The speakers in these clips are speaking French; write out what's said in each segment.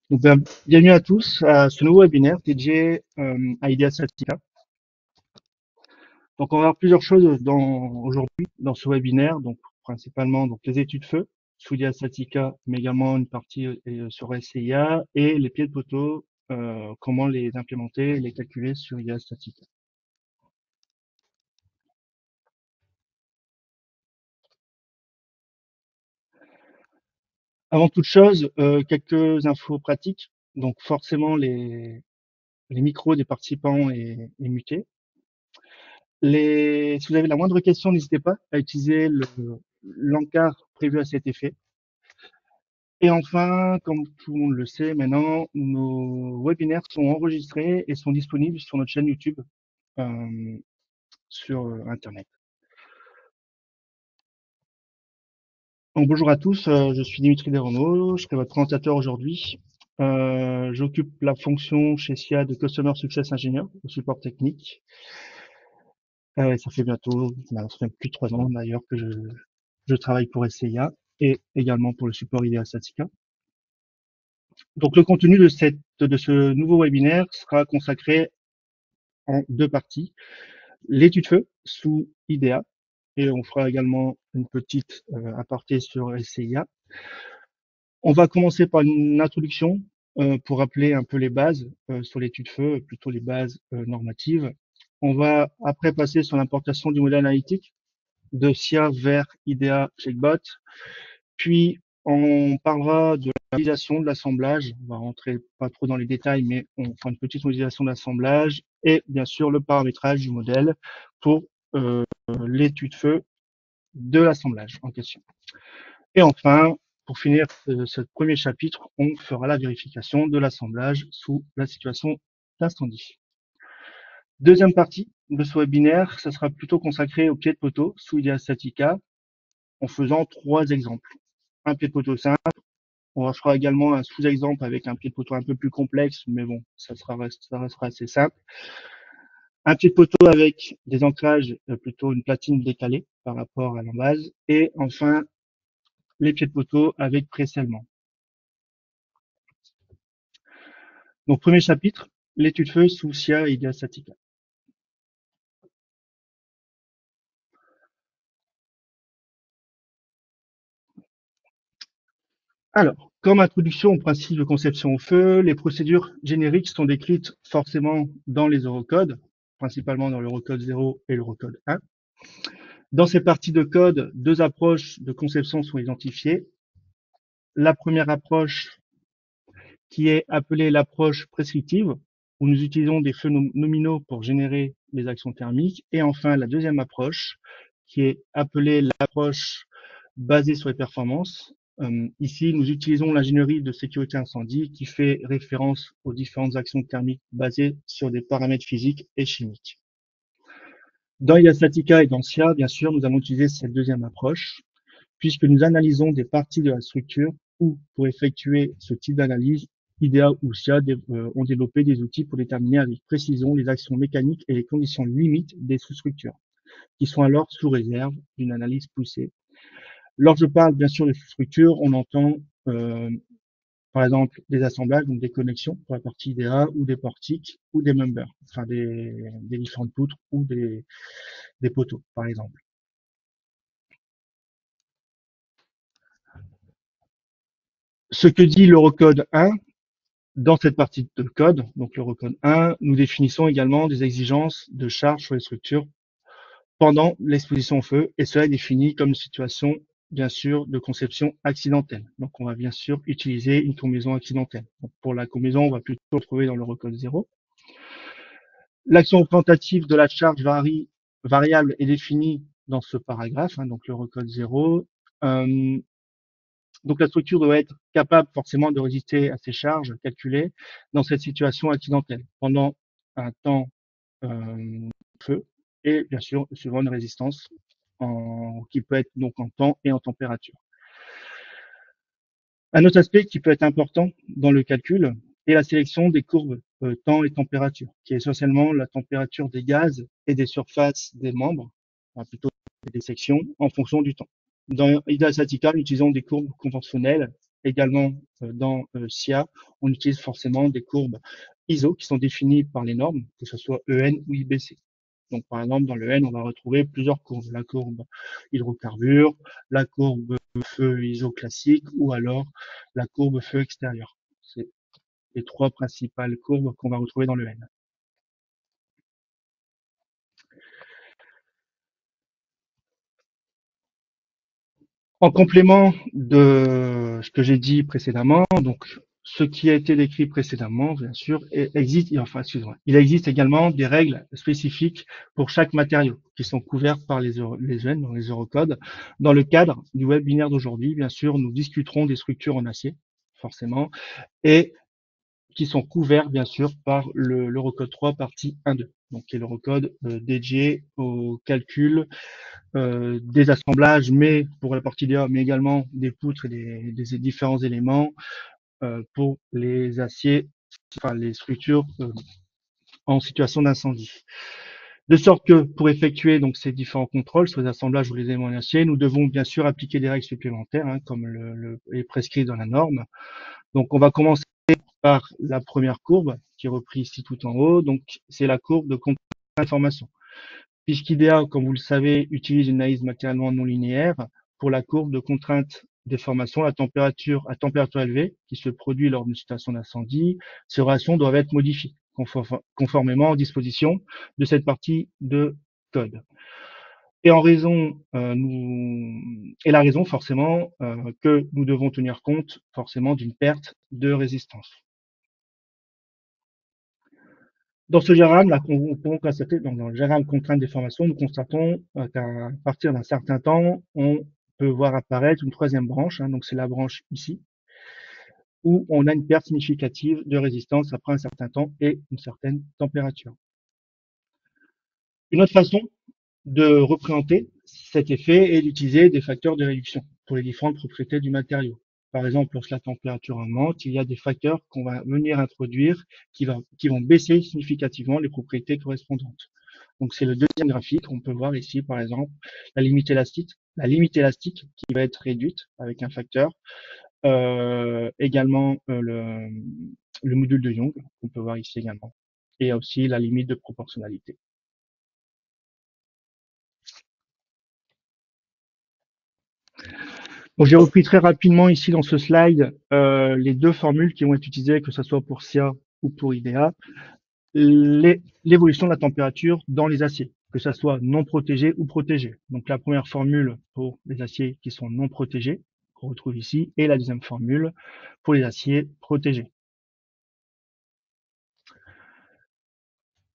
Bienvenue à tous à ce nouveau webinaire dédié à Idea Statica. Donc, on va voir plusieurs choses aujourd'hui dans ce webinaire. Donc, principalement les études feu sous Idea Statica, mais également une partie sur SCIA et les pieds de poteau, comment les implémenter et les calculer sur Idea Statica. Avant toute chose, quelques infos pratiques. Donc, forcément, les micros des participants est muté. Si vous avez la moindre question, n'hésitez pas à utiliser l'encart prévu à cet effet. Et enfin, comme tout le monde le sait maintenant, nos webinaires sont enregistrés et sont disponibles sur notre chaîne YouTube euh, sur Internet. Donc, bonjour à tous, je suis Dimitri Desrenaud, je serai votre présentateur aujourd'hui. J'occupe la fonction chez SIA de Customer Success Engineer au support technique. Ça fait ça fait plus de 3 ans d'ailleurs que je travaille pour SCIA et également pour le support IDEA Statica. Donc le contenu de ce nouveau webinaire sera consacré en deux parties. L'étude feu sous IDEA et on fera également une petite aparté sur SCIA. On va commencer par une introduction pour rappeler un peu les bases sur l'étude feu, plutôt les bases normatives. On va après passer sur l'importation du modèle analytique de SIA vers IDEA Checkbot. Puis, on parlera de la modélisation de l'assemblage. On va rentrer pas trop dans les détails, mais on fera une petite modélisation de l'assemblage et bien sûr le paramétrage du modèle pour l'étude feu de l'assemblage en question. Et enfin, pour finir ce premier chapitre, on fera la vérification de l'assemblage sous la situation d'incendie. Deuxième partie de ce webinaire, ça sera plutôt consacré au pied de poteau sous IDEA Statica en faisant 3 exemples. Un pied de poteau simple. On fera également un sous-exemple avec un pied de poteau un peu plus complexe, mais bon, ça restera assez simple. Un pied de poteau avec des ancrages, plutôt une platine décalée par rapport à la base. Et enfin, les pieds de poteau avec pré-scellement. Donc, premier chapitre, l'étude feu sous SIA et IDEA Statica. Alors, comme introduction au principe de conception au feu, les procédures génériques sont décrites forcément dans les Eurocodes, principalement dans l'Eurocode 0 et l'Eurocode 1. Dans ces parties de code, 2 approches de conception sont identifiées. La première approche qui est appelée l'approche prescriptive, où nous utilisons des feux nominaux pour générer les actions thermiques. Et enfin, la deuxième approche qui est appelée l'approche basée sur les performances. Ici, nous utilisons l'ingénierie de sécurité incendie qui fait référence aux différentes actions thermiques basées sur des paramètres physiques et chimiques. Dans IDEA Statica et dans SIA, bien sûr, nous allons utiliser cette deuxième approche, puisque nous analysons des parties de la structure ou pour effectuer ce type d'analyse, IDEA ou SIA ont développé des outils pour déterminer avec précision les actions mécaniques et les conditions limites des sous-structures, qui sont alors sous réserve d'une analyse poussée. Lorsque je parle bien sûr de sous-structures, on entend par exemple des assemblages, donc des connexions pour la partie IDEA ou des portiques ou des members, enfin des différentes poutres ou des poteaux par exemple. Ce que dit l'Eurocode 1, dans cette partie de code, donc l'Eurocode 1, nous définissons également des exigences de charge sur les structures pendant l'exposition au feu, et cela est défini comme une situation, bien sûr, de conception accidentelle. Donc, on va bien sûr utiliser une combinaison accidentelle. Donc, pour la combinaison, on va plutôt le trouver dans l'Eurocode 0. L'action représentative de la charge variable est définie dans ce paragraphe, donc l'Eurocode 0. Donc la structure doit être capable forcément de résister à ces charges calculées dans cette situation accidentelle pendant un temps feu et bien sûr suivant une résistance qui peut être donc en temps et en température. Un autre aspect qui peut être important dans le calcul est la sélection des courbes temps et température, qui est essentiellement la température des gaz et des surfaces des membres, plutôt des sections, en fonction du temps. Dans IDEA Statica, nous utilisons des courbes conventionnelles également dans SIA, on utilise forcément des courbes ISO qui sont définies par les normes, que ce soit EN ou IBC. Donc, par exemple, dans le N, on va retrouver plusieurs courbes. La courbe hydrocarbure, la courbe feu ISO classique ou alors la courbe feu extérieur. C'est les trois principales courbes qu'on va retrouver dans le N. En complément de ce que j'ai dit précédemment, donc ce qui a été décrit précédemment, bien sûr, existe, enfin, excusez-moi, il existe également des règles spécifiques pour chaque matériau qui sont couvertes par les EN, dans les Eurocodes. Dans le cadre du webinaire d'aujourd'hui, bien sûr, nous discuterons des structures en acier, forcément, et qui sont couverts, bien sûr, par l'Eurocode 3, partie 1.2, donc qui est l'Eurocode dédié au calcul des assemblages, mais pour la partie DA, mais également des poutres et des différents éléments pour les aciers, enfin les structures en situation d'incendie. De sorte que pour effectuer donc ces différents contrôles sur les assemblages ou les éléments en acier, nous devons bien sûr appliquer des règles supplémentaires, hein, comme est prescrit dans la norme. Donc on va commencer par la première courbe qui est reprise ici tout en haut. Donc c'est la courbe de contrainte d'information. Puisqu'IDEA, comme vous le savez, utilise une analyse matériellement non linéaire pour la courbe de contrainte des formations, la température à température élevée qui se produit lors d'une situation d'incendie, ces relations doivent être modifiées conformément aux dispositions de cette partie de code. Et en raison, et la raison forcément que nous devons tenir compte forcément d'une perte de résistance. Dans ce diagramme, là, on peut constater, dans le diagramme contrainte des formations, nous constatons qu'à partir d'un certain temps, on peut voir apparaître une troisième branche, hein, donc c'est la branche ici, où on a une perte significative de résistance après un certain temps et une certaine température. Une autre façon de représenter cet effet est d'utiliser des facteurs de réduction pour les différentes propriétés du matériau. Par exemple, lorsque la température augmente, il y a des facteurs qu'on va venir introduire qui vont baisser significativement les propriétés correspondantes. Donc, c'est le deuxième graphique. On peut voir ici, par exemple, la limite élastique qui va être réduite avec un facteur. Également, le module de Young, qu'on peut voir ici également. Et aussi la limite de proportionnalité. Donc, j'ai repris très rapidement ici dans ce slide les deux formules qui vont être utilisées, que ce soit pour SIA ou pour IDEA. L'évolution de la température dans les aciers, que ce soit non protégé ou protégé. Donc la première formule pour les aciers qui sont non protégés, qu'on retrouve ici, et la deuxième formule pour les aciers protégés.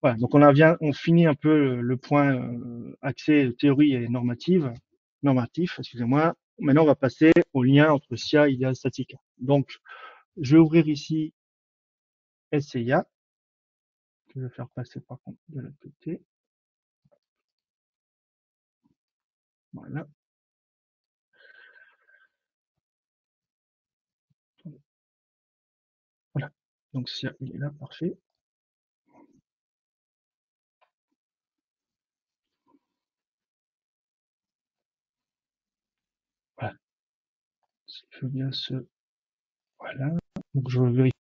Voilà, donc on finit un peu le point axé théorie et normatif, excusez-moi. Maintenant, on va passer au lien entre SIA et IDEA Statica. Donc, je vais ouvrir ici SCIA, que je vais faire passer par contre de l'autre côté. Voilà. Voilà. Donc, SCIA, il est là, parfait. Voilà. Si je veux bien voilà. Donc, je vérifie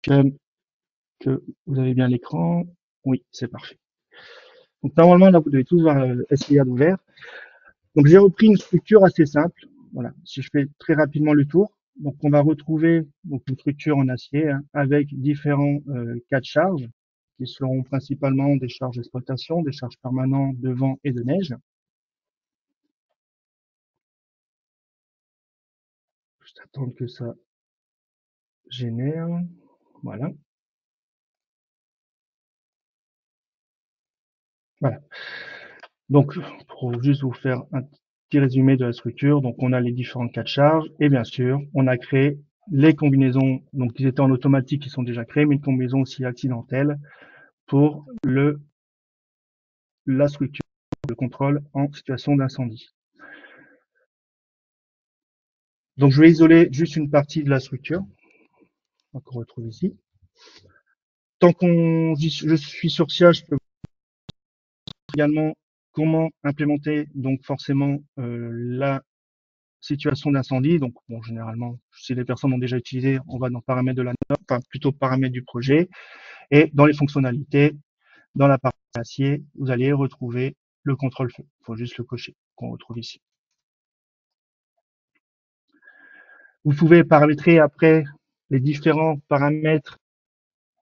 que vous avez bien l'écran. Oui, c'est parfait. Donc, normalement, là, vous devez tous voir SCIA d'ouvert. Donc, j'ai repris une structure assez simple. Voilà. Si je fais très rapidement le tour. Donc, on va retrouver donc une structure en acier hein, avec différents cas de charge qui seront principalement des charges d'exploitation, des charges permanentes de vent et de neige. Juste attendre que ça génère. Voilà. Voilà. Donc, pour juste vous faire un petit résumé de la structure, donc on a les différents cas de charge et bien sûr, on a créé les combinaisons, donc qui étaient en automatique, qui sont déjà créées, mais une combinaison aussi accidentelle pour la structure de contrôle en situation d'incendie. Donc, je vais isoler juste une partie de la structure, qu'on retrouve ici. Tant je suis sur SIA, je peux également comment implémenter donc forcément situation d'incendie. Donc, bon, généralement, si les personnes ont déjà utilisé, on va dans paramètres de la norme, enfin, plutôt paramètres du projet. Et dans les fonctionnalités, dans la partie acier, vous allez retrouver le contrôle feu. Il faut juste le cocher, qu'on retrouve ici. Vous pouvez paramétrer après les différents paramètres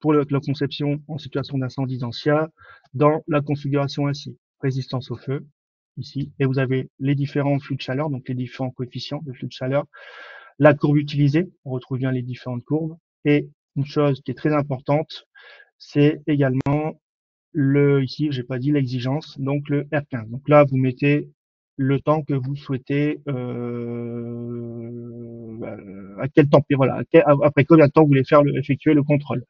pour la conception en situation d'incendie dans SIA dans la configuration ainsi. Résistance au feu, ici, et vous avez les différents flux de chaleur, donc les différents coefficients de flux de chaleur, la courbe utilisée, on retrouve bien les différentes courbes, et une chose qui est très importante, c'est également ici, j'ai pas dit l'exigence, donc le R15. Donc là, vous mettez le temps que vous souhaitez, à quel temps, voilà, après combien de temps vous voulez effectuer le contrôle.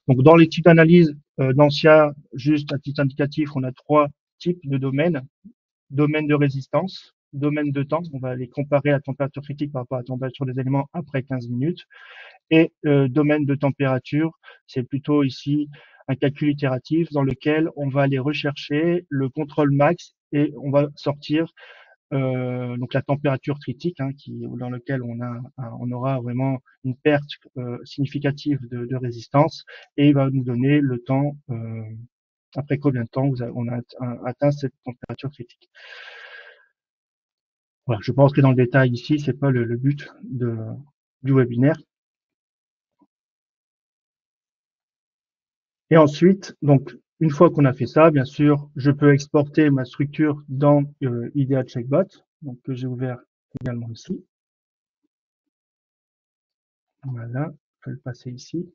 Donc dans les types d'analyse d'ANSIA, juste à titre indicatif, on a 3 types de domaines. Domaine de résistance, domaine de temps, on va les comparer à température critique par rapport à la température des éléments après 15 minutes, et domaine de température, c'est plutôt ici un calcul itératif dans lequel on va aller rechercher le contrôle max et on va sortir donc la température critique, hein, dans lequel on aura vraiment une perte significative de résistance, et il va nous donner le temps après combien de temps on a atteint cette température critique. Voilà, je pense que dans le détail ici, c'est pas le but du webinaire. Et ensuite, donc, une fois qu'on a fait ça, bien sûr, je peux exporter ma structure dans IDEA Checkbot, donc que j'ai ouvert également ici. Voilà, je vais le passer ici.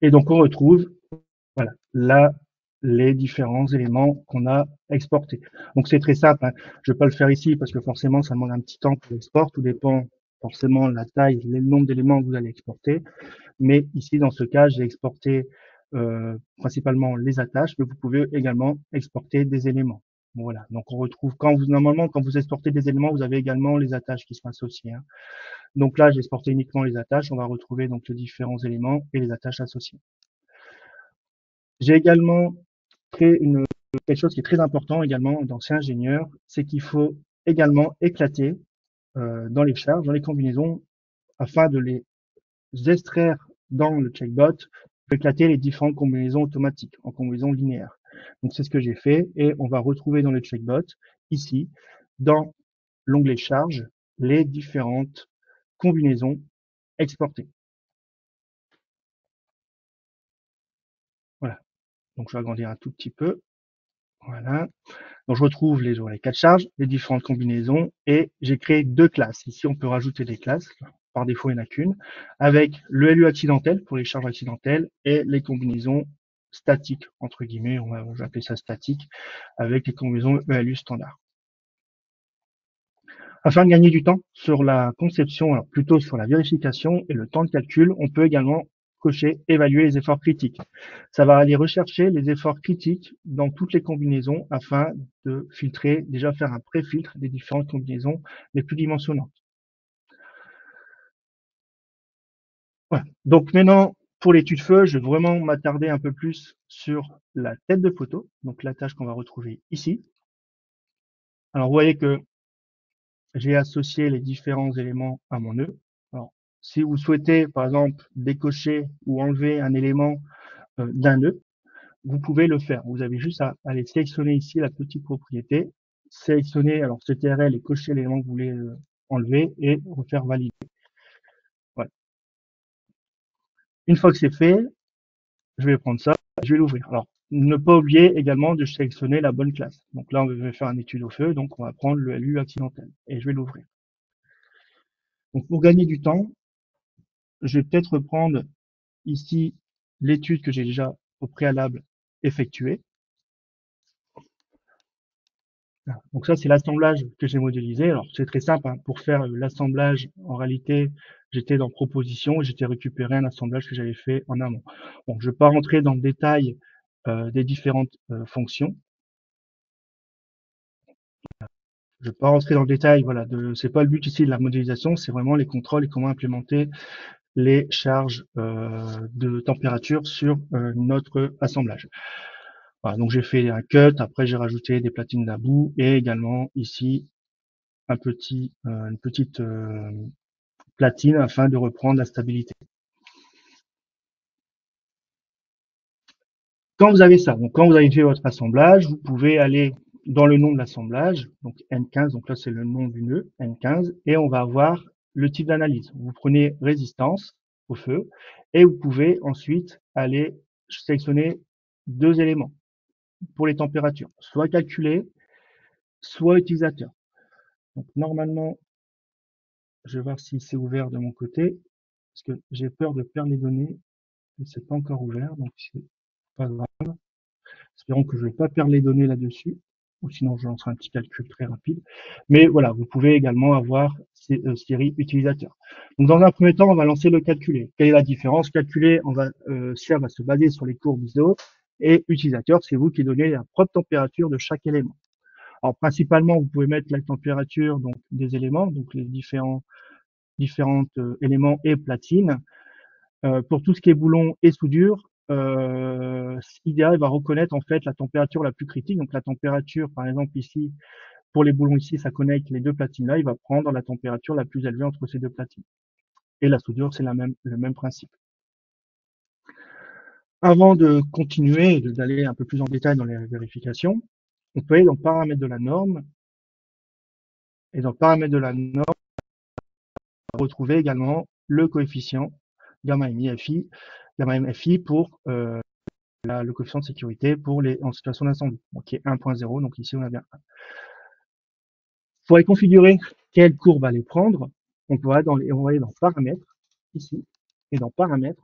Et donc, on retrouve, voilà, là, les différents éléments qu'on a exportés. Donc, c'est très simple, hein. Je ne vais pas le faire ici parce que forcément, ça demande un petit temps pour l'export. Tout dépend forcément de la taille, le nombre d'éléments que vous allez exporter. Mais ici, dans ce cas, j'ai exporté principalement les attaches, mais vous pouvez également exporter des éléments. Voilà. Donc, on retrouve normalement, quand vous exportez des éléments, vous avez également les attaches qui sont associées, hein. Donc là, j'ai exporté uniquement les attaches. On va retrouver donc les différents éléments et les attaches associées. J'ai également créé quelque chose qui est très important également dans ces ingénieurs, c'est qu'il faut également éclater dans les charges, dans les combinaisons, afin de les extraire dans le checkbot, éclater les différentes combinaisons automatiques en combinaisons linéaires. Donc c'est ce que j'ai fait et on va retrouver dans le checkbot ici, dans l'onglet charge, les différentes combinaisons exportées. Voilà. Donc je vais agrandir un tout petit peu. Voilà. Donc je retrouve les cas de charge, les différentes combinaisons et j'ai créé 2 classes. Ici, on peut rajouter des classes. Par défaut, il n'y en a qu'une, avec le LU accidentel pour les charges accidentelles et les combinaisons statiques, entre guillemets, on va appeler ça statique, avec les combinaisons ELU standard. Afin de gagner du temps sur la conception, alors plutôt sur la vérification et le temps de calcul, on peut également cocher évaluer les efforts critiques. Ça va aller rechercher les efforts critiques dans toutes les combinaisons afin de filtrer, déjà faire un pré-filtre des différentes combinaisons les plus dimensionnantes. Voilà. Donc maintenant, pour l'étude feu, je vais vraiment m'attarder un peu plus sur la tête de poteau, donc la tâche qu'on va retrouver ici. Alors vous voyez que j'ai associé les différents éléments à mon nœud. Alors, si vous souhaitez, par exemple, décocher ou enlever un élément d'un nœud, vous pouvez le faire. Vous avez juste à aller sélectionner ici la petite propriété, sélectionner alors CTRL et cocher l'élément que vous voulez enlever et refaire valider. Voilà. Une fois que c'est fait, je vais prendre ça, je vais l'ouvrir. Alors, ne pas oublier également de sélectionner la bonne classe. Donc là, on va faire une étude au feu, donc on va prendre le LU accidentel et je vais l'ouvrir. Donc pour gagner du temps, je vais peut-être reprendre ici l'étude que j'ai déjà au préalable effectuée. Donc ça, c'est l'assemblage que j'ai modélisé. Alors c'est très simple, hein. Pour faire l'assemblage, en réalité, j'étais dans proposition et j'étais récupéré un assemblage que j'avais fait en amont. Bon, je ne vais pas rentrer dans le détail des différentes fonctions. Je ne vais pas rentrer dans le détail, voilà, c'est pas le but ici de la modélisation, c'est vraiment les contrôles et comment implémenter les charges de température sur notre assemblage. Voilà, donc j'ai fait un cut, après j'ai rajouté des platines d'abou et également ici une petite platine afin de reprendre la stabilité. Quand vous avez ça, donc quand vous avez fait votre assemblage, vous pouvez aller dans le nom de l'assemblage, donc N15, donc là c'est le nom du nœud, N15, et on va avoir le type d'analyse. Vous prenez résistance au feu, et vous pouvez ensuite aller sélectionner deux éléments pour les températures, soit calculé, soit utilisateur. Donc normalement, je vais voir si c'est ouvert de mon côté, parce que j'ai peur de perdre les données, mais c'est pas encore ouvert, donc c'est pas grave. Espérons que je ne vais pas perdre les données là-dessus, ou sinon je lancerai un petit calcul très rapide. Mais voilà, vous pouvez également avoir ces séries utilisateurs. Donc dans un premier temps, on va lancer le calculer. Quelle est la différence? Calculer, ça va se baser sur les courbes ISO, et utilisateur, c'est vous qui donnez la propre température de chaque élément. Alors principalement, vous pouvez mettre la température donc des éléments, donc les différents éléments et platines. Pour tout ce qui est boulon et soudure, IDEA va reconnaître en fait la température la plus critique. Donc la température, par exemple ici, pour les boulons ici, ça connecte les deux platines là, il va prendre la température la plus élevée entre ces deux platines. Et la soudure, c'est le même principe. Avant de continuer et d'aller un peu plus en détail dans les vérifications, on peut aller dans paramètres de la norme. Et dans paramètres de la norme, on va retrouver également le coefficient gamma MI gamma MFI pour le coefficient de sécurité pour les en situation d'incendie, donc qui est 1.0, donc ici on a bien 1. Pour aller configurer quelle courbe aller prendre, on va aller dans paramètres, ici, et dans paramètres,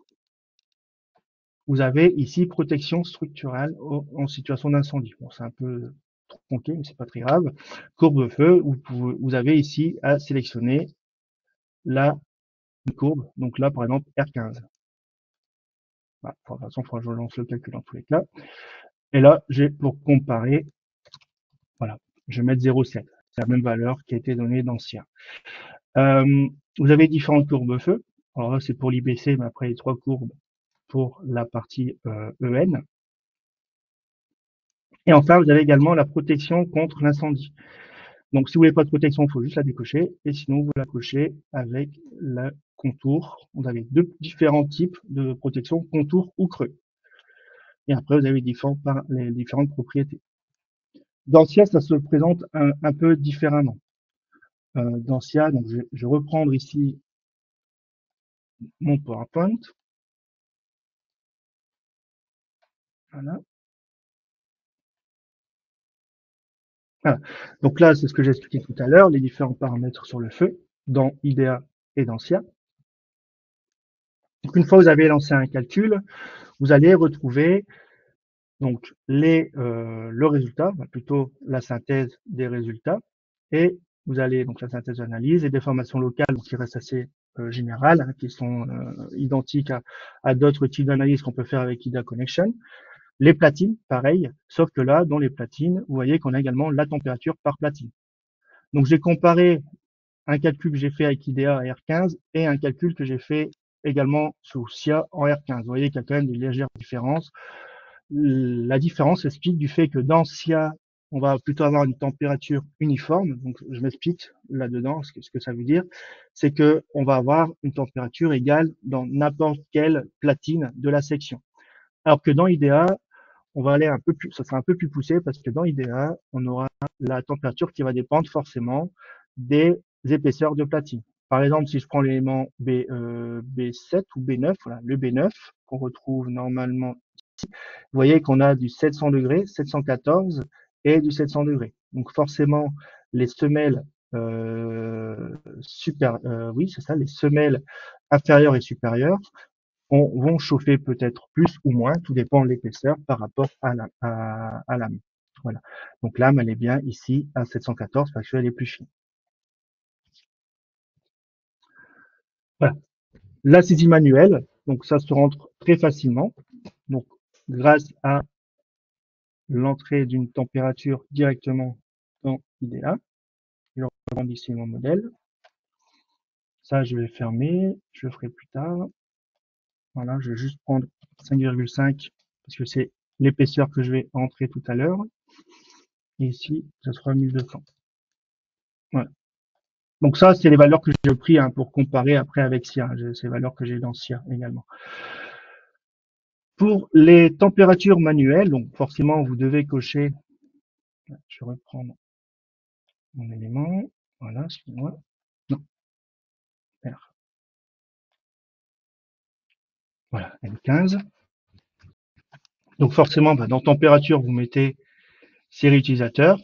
vous avez ici protection structurale en situation d'incendie. Bon, c'est un peu tronqué, mais c'est pas très grave. Courbe de feu, vous avez ici à sélectionner la courbe, donc là par exemple R15. Voilà, de toute façon, il faudra que je lance le calcul dans tous les cas. Et là, j'ai pour comparer, voilà, je vais mettre 0,7. C'est la même valeur qui a été donnée dans SIA. Vous avez différentes courbes feu. Alors là, c'est pour l'IBC, mais après, les trois courbes pour la partie EN. Et enfin, vous avez également la protection contre l'incendie. Donc, si vous voulez pas de protection, il faut juste la décocher. Et sinon, vous la cochez avec le contour. Vous avez deux différents types de protection, contour ou creux. Et après, vous avez les différentes propriétés. Dans SIA, ça se présente un peu différemment. Dans SIA, donc je vais reprendre ici mon PowerPoint. Voilà. Voilà. Donc là, c'est ce que j'ai expliqué tout à l'heure, les différents paramètres sur le feu dans IDEA et dans SIA. Donc une fois que vous avez lancé un calcul, vous allez retrouver donc le résultat, plutôt la synthèse des résultats, et vous allez donc la synthèse d'analyse et des formations locales qui restent assez générales, hein, qui sont identiques à d'autres types d'analyses qu'on peut faire avec IDEA Connection. Les platines, pareil, sauf que là, dans les platines, vous voyez qu'on a également la température par platine. Donc j'ai comparé un calcul que j'ai fait avec IDEA R15 et un calcul que j'ai fait également sous SIA en R15. Vous voyez qu'il y a quand même des légères différences. La différence s'explique du fait que dans SIA, on va plutôt avoir une température uniforme. Donc, je m'explique là-dedans ce que ça veut dire. C'est que on va avoir une température égale dans n'importe quelle platine de la section. Alors que dans IDEA, on va aller un peu plus, ça sera un peu plus poussé parce que dans IDEA, on aura la température qui va dépendre forcément des épaisseurs de platine. Par exemple, si je prends l'élément B7 ou B9, voilà, le B9 qu'on retrouve normalement ici, vous voyez qu'on a du 700 degrés, 714 et du 700 degrés. Donc forcément, les semelles oui, c'est ça, les semelles inférieures et supérieures vont chauffer peut-être plus ou moins, tout dépend de l'épaisseur par rapport à l'âme. Voilà. Donc l'âme, elle est bien ici à 714 parce qu'elle est plus fine. Voilà. La saisie manuelle, donc ça se rentre très facilement. Donc grâce à l'entrée d'une température directement dans IDEA. Je reprends ici mon modèle. Ça, je vais fermer. Je le ferai plus tard. Voilà, je vais juste prendre 5,5 parce que c'est l'épaisseur que je vais entrer tout à l'heure. Et ici, ce sera 1200. Voilà. Donc ça, c'est les valeurs que j'ai pris pour comparer après avec SIA. Ces valeurs que j'ai dans SIA également. Pour les températures manuelles, donc forcément, vous devez cocher. Je vais reprendre mon élément. Voilà, excusez-moi. Non, R. Voilà, N15. Donc forcément, dans température, vous mettez série utilisateur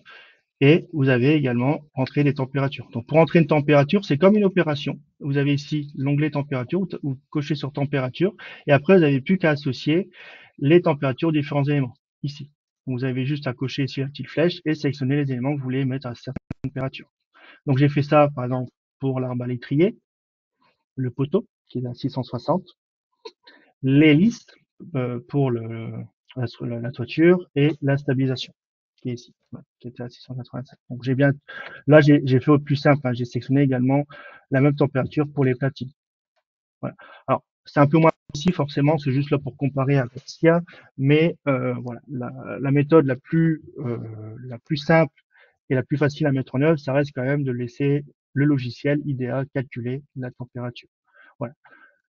et vous avez également entré des températures. Donc pour entrer une température, c'est comme une opération. Vous avez ici l'onglet température, vous cochez sur température et après, vous n'avez plus qu'à associer les températures aux différents éléments. Ici, vous avez juste à cocher ici la petite flèche et sélectionner les éléments que vous voulez mettre à certaines températures. Donc j'ai fait ça, par exemple, pour l'arbre à l'étrier, le poteau, qui est à 660, l'hélice pour la toiture et la stabilisation, qui est ici, qui était à 685. Donc là j'ai fait au plus simple, j'ai sélectionné également la même température pour les platines. Voilà. Alors c'est un peu moins ici forcément, c'est juste là pour comparer avec SIA, mais voilà, la méthode la plus simple et la plus facile à mettre en œuvre, ça reste quand même de laisser le logiciel IDEA calculer la température. Voilà.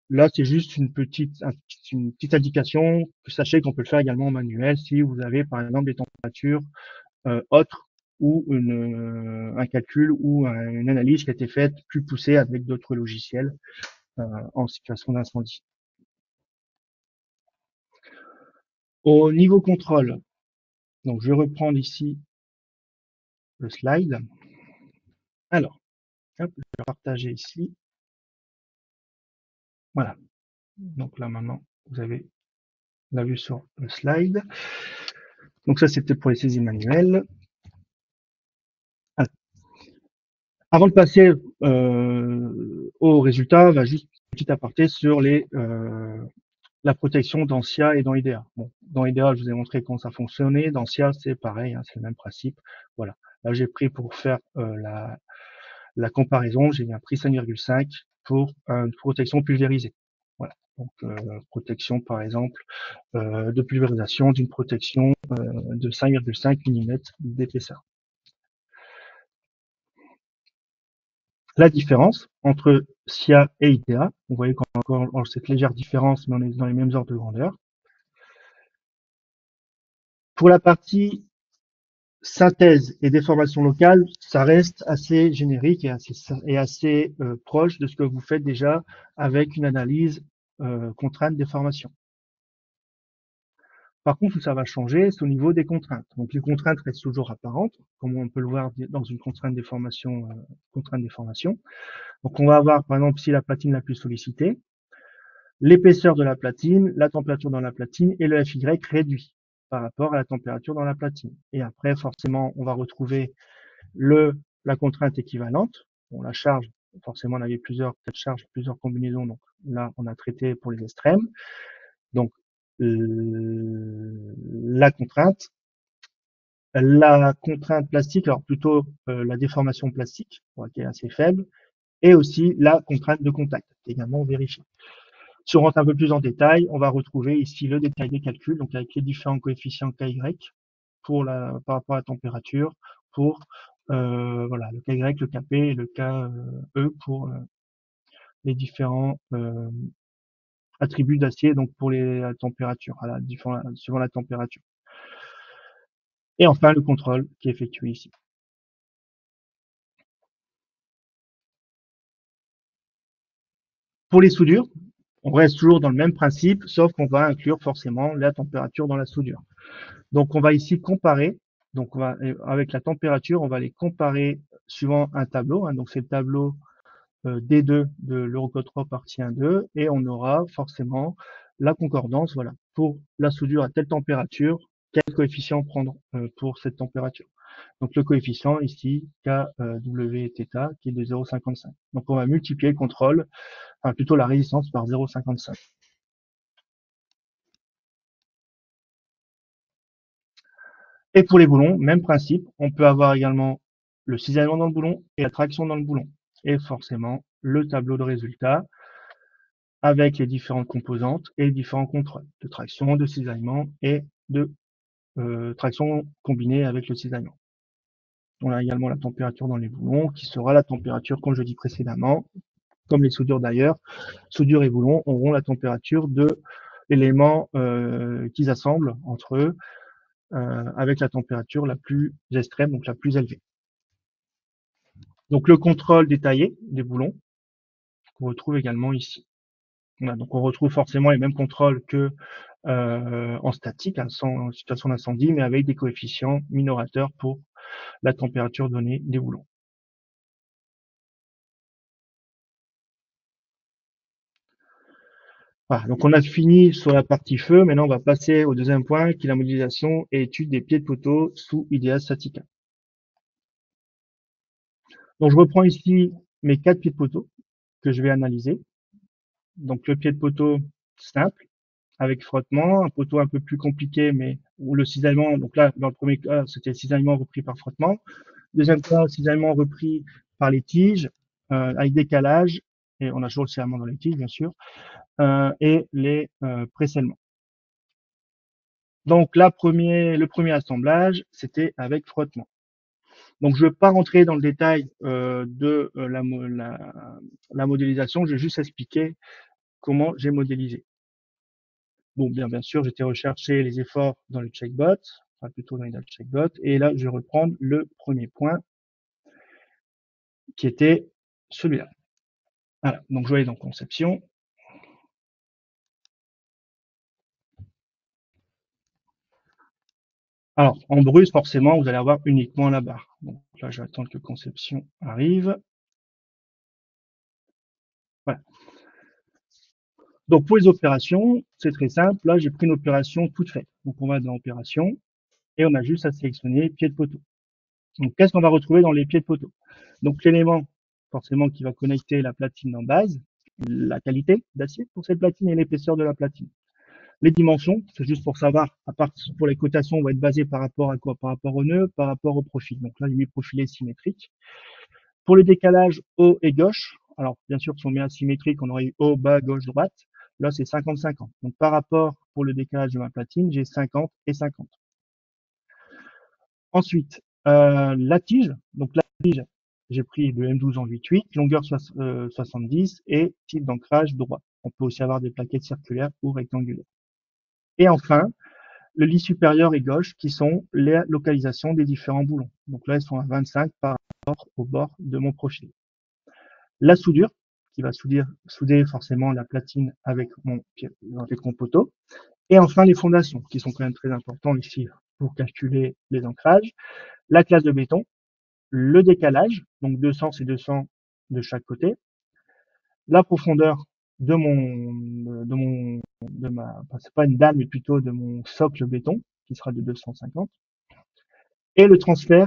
Là, c'est juste une petite indication. Sachez qu'on peut le faire également en manuel si vous avez, par exemple, des températures autres ou un calcul ou une analyse qui a été faite plus poussée avec d'autres logiciels en situation d'incendie. Au niveau contrôle, donc je vais reprendre ici le slide. Alors, hop, je vais partager ici. Voilà. Donc là maintenant, vous avez la vue sur le slide. Donc ça, c'était pour les saisies manuelles. Avant de passer au résultat, on va juste un petit aparté sur la protection dans SIA et dans IDEA. Bon, dans IDEA, je vous ai montré comment ça fonctionnait. Dans SIA, c'est pareil, c'est le même principe. Voilà. Là, j'ai pris pour faire la comparaison, j'ai pris 5,5 pour une protection pulvérisée. Voilà. Donc, protection, par exemple, de pulvérisation d'une protection de 5,5 mm d'épaisseur. La différence entre SIA et IDEA, vous voyez qu'on a encore cette légère différence, mais on est dans les mêmes ordres de grandeur. Pour la partie synthèse et déformation locale, ça reste assez générique et assez proche de ce que vous faites déjà avec une analyse contrainte déformation. Par contre, où ça va changer, c'est au niveau des contraintes. Donc les contraintes restent toujours apparentes, comme on peut le voir dans une contrainte déformation. Donc on va avoir, par exemple, ici la platine la plus sollicitée, l'épaisseur de la platine, la température dans la platine et le FY réduit par rapport à la température dans la platine. Et après, forcément, on va retrouver la contrainte équivalente. Bon, la charge, forcément, on avait plusieurs cas de charge, plusieurs combinaisons. Donc là, on a traité pour les extrêmes. Donc, la contrainte plastique, alors plutôt la déformation plastique, qui est assez faible, et aussi la contrainte de contact, également vérifiée. Si on rentre un peu plus en détail, on va retrouver ici le détail des calculs, donc avec les différents coefficients KY par rapport à la température, pour voilà, le KY, le KP et le KE pour les différents attributs d'acier, donc pour les températures, suivant la température. Et enfin, le contrôle qui est effectué ici. Pour les soudures, on reste toujours dans le même principe, sauf qu'on va inclure forcément la température dans la soudure. Donc, on va ici comparer. Donc, avec la température, on va les comparer suivant un tableau. Donc, c'est le tableau D2 de l'Eurocode 3 partie 1.2 et on aura forcément la concordance. Voilà, pour la soudure à telle température, quel coefficient prendre pour cette température. Donc, le coefficient ici, KW θ, qui est de 0,55. Donc, on va multiplier le contrôle, enfin plutôt la résistance par 0,55. Et pour les boulons, même principe, on peut avoir également le cisaillement dans le boulon et la traction dans le boulon. Et forcément, le tableau de résultats avec les différentes composantes et les différents contrôles de traction, de cisaillement et de traction combinée avec le cisaillement. On a également la température dans les boulons qui sera la température, comme je dis précédemment, comme les soudures d'ailleurs. Soudure et boulons auront la température de l'élément qu'ils assemblent entre eux avec la température la plus extrême, donc la plus élevée. Donc le contrôle détaillé des boulons qu'on retrouve également ici. Voilà, donc on retrouve forcément les mêmes contrôles que en statique, en situation d'incendie, mais avec des coefficients minorateurs pour la température donnée des boulons. Voilà, donc on a fini sur la partie feu, maintenant on va passer au deuxième point qui est la modélisation et étude des pieds de poteau sous IDEA Statica. Donc je reprends ici mes 4 pieds de poteau que je vais analyser. Donc le pied de poteau simple, avec frottement, un poteau un peu plus compliqué, mais où le cisaillement, donc là, dans le premier cas, c'était le cisaillement repris par frottement. Deuxième cas, cisaillement repris par les tiges, avec décalage, et on a toujours le cisaillement dans les tiges, bien sûr, et les pré-scellements. Donc là, le premier assemblage, c'était avec frottement. Donc je ne vais pas rentrer dans le détail de la modélisation, je vais juste expliquer comment j'ai modélisé. Bon, bien sûr, j'étais recherché les efforts dans le checkbot, enfin plutôt dans les checkbot, et là, je vais reprendre le premier point qui était celui-là. Voilà, donc je vais aller dans conception. Alors, en brut, forcément, vous allez avoir uniquement la barre. Donc là, je vais attendre que conception arrive. Voilà. Donc pour les opérations, c'est très simple. Là, j'ai pris une opération toute faite. Donc on va dans opération et on a juste à sélectionner pied de poteau. Donc qu'est-ce qu'on va retrouver dans les pieds de poteau? Donc l'élément forcément qui va connecter la platine en base, la qualité d'acier pour cette platine et l'épaisseur de la platine. Les dimensions, c'est juste pour savoir, à part pour les cotations, on va être basé par rapport à quoi? Par rapport au nœud, par rapport au profil. Donc là, j'ai mis profilé symétrique. Pour le décalage haut et gauche, alors bien sûr, si on met asymétrique, on aurait eu haut, bas, gauche, droite. Là, c'est 50-50. Donc par rapport pour le décalage de ma platine, j'ai 50 et 50. Ensuite, la tige. Donc la tige, j'ai pris le M12 en 8-8, longueur 70 et type d'ancrage droit. On peut aussi avoir des plaquettes circulaires ou rectangulaires. Et enfin, le lit supérieur et gauche qui sont les localisations des différents boulons. Donc là, elles sont à 25 par rapport au bord de mon profil. La soudure, qui va souder forcément la platine avec mon poteau. Et enfin, les fondations, qui sont quand même très importants ici pour calculer les ancrages. La classe de béton, le décalage, donc 200 c'est 200 de chaque côté. La profondeur de c'est pas une dalle, mais plutôt de mon socle béton, qui sera de 250. Et le transfert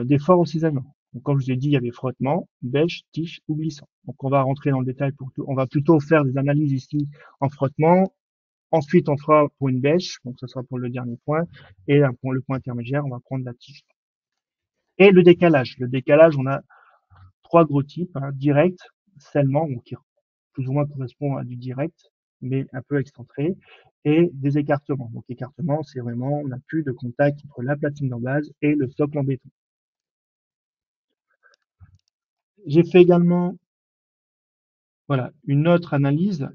d'effort au cisaillement. Donc, comme je vous ai dit, il y avait frottement, bêche, tige ou glissant. Donc, on va rentrer dans le détail pour tout. On va plutôt faire des analyses ici en frottement. Ensuite, on fera pour une bêche, donc ce sera pour le dernier point. Et pour le point intermédiaire, on va prendre la tige. Et le décalage. Le décalage, on a 3 gros types, hein, direct, scellement, qui plus ou moins correspond à du direct, mais un peu excentré, et des écartements. Donc écartement, c'est vraiment, on n'a plus de contact entre la platine en base et le socle en béton. J'ai fait également, voilà, une autre analyse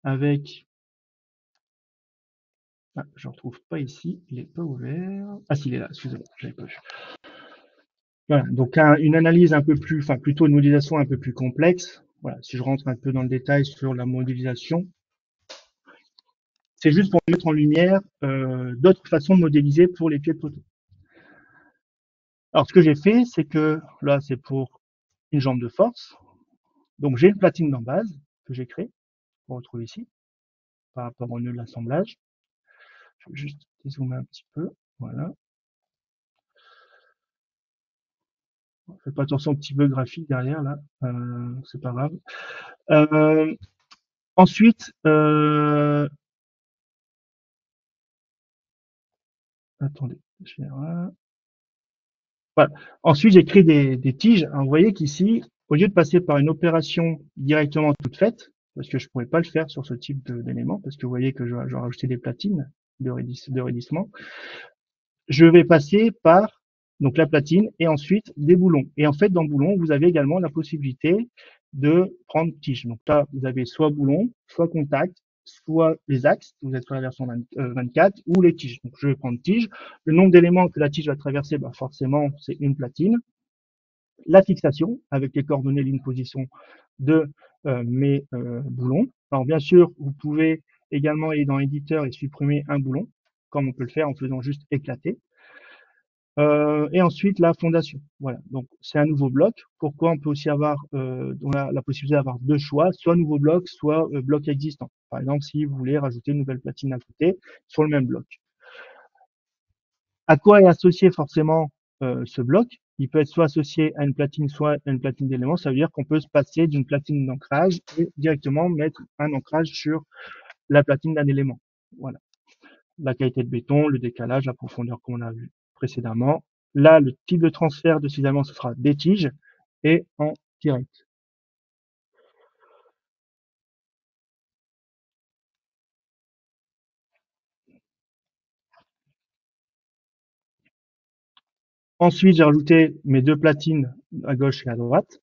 avec, je ne retrouve pas ici, il n'est pas ouvert. Ah si, il est là, excusez-moi, je l'avais pas vu. Voilà, donc une analyse un peu plus, enfin plutôt une modélisation un peu plus complexe. Voilà, si je rentre un peu dans le détail sur la modélisation, c'est juste pour mettre en lumière d'autres façons de modéliser pour les pieds de poteau. Alors ce que j'ai fait, c'est que là c'est pour une jambe de force. Donc j'ai une platine d'en base que j'ai créée, qu'on retrouve ici, par rapport au nœud de l'assemblage. Je vais juste dézoomer un petit peu. Voilà. Faites pas attention au petit bug graphique derrière là, c'est pas grave. Ensuite, attendez, voilà. Ensuite, j'ai créé des tiges. Vous voyez qu'ici, au lieu de passer par une opération directement toute faite, parce que je pourrais pas le faire sur ce type d'élément, parce que vous voyez que je vais rajouter des platines, de raidissement, je vais passer par donc la platine et ensuite des boulons. Et en fait, dans boulon, vous avez également la possibilité de prendre tige. Donc là, vous avez soit boulon, soit contact, soit les axes, vous êtes sur la version 24, ou les tiges. Donc je vais prendre tige. Le nombre d'éléments que la tige va traverser, bah forcément, c'est une platine. La fixation, avec les coordonnées d'une position de mes boulons. Alors bien sûr, vous pouvez également aller dans l'éditeur et supprimer un boulon, comme on peut le faire en faisant juste éclater. Et ensuite la fondation. Voilà, donc c'est un nouveau bloc. Pourquoi on peut aussi avoir on a la possibilité d'avoir deux choix, soit nouveau bloc, soit bloc existant. Par exemple, si vous voulez rajouter une nouvelle platine à côté sur le même bloc. À quoi est associé forcément ce bloc? Il peut être soit associé à une platine, soit à une platine d'éléments. Ça veut dire qu'on peut se passer d'une platine d'ancrage et directement mettre un ancrage sur la platine d'un élément. Voilà. La qualité de béton, le décalage, la profondeur qu'on a vu précédemment. Là, le type de transfert de cisaillement, ce sera des tiges et en direct. Ensuite, j'ai rajouté mes deux platines à gauche et à droite.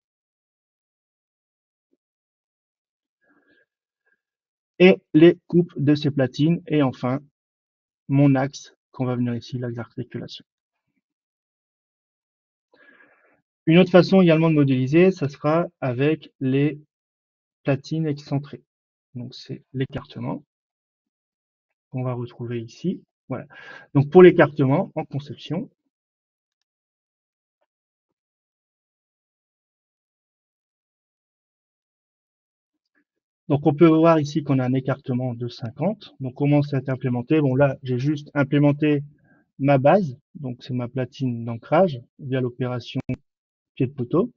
Et les coupes de ces platines. Et enfin, mon axe qu'on va venir ici, l'axe d'articulation. Une autre façon également de modéliser, ça sera avec les platines excentrées. Donc c'est l'écartement qu'on va retrouver ici. Voilà. Donc pour l'écartement en conception, donc on peut voir ici qu'on a un écartement de 50. Donc comment c'est implémenté? Bon là, j'ai juste implémenté ma base, donc c'est ma platine d'ancrage via l'opération pied de poteau,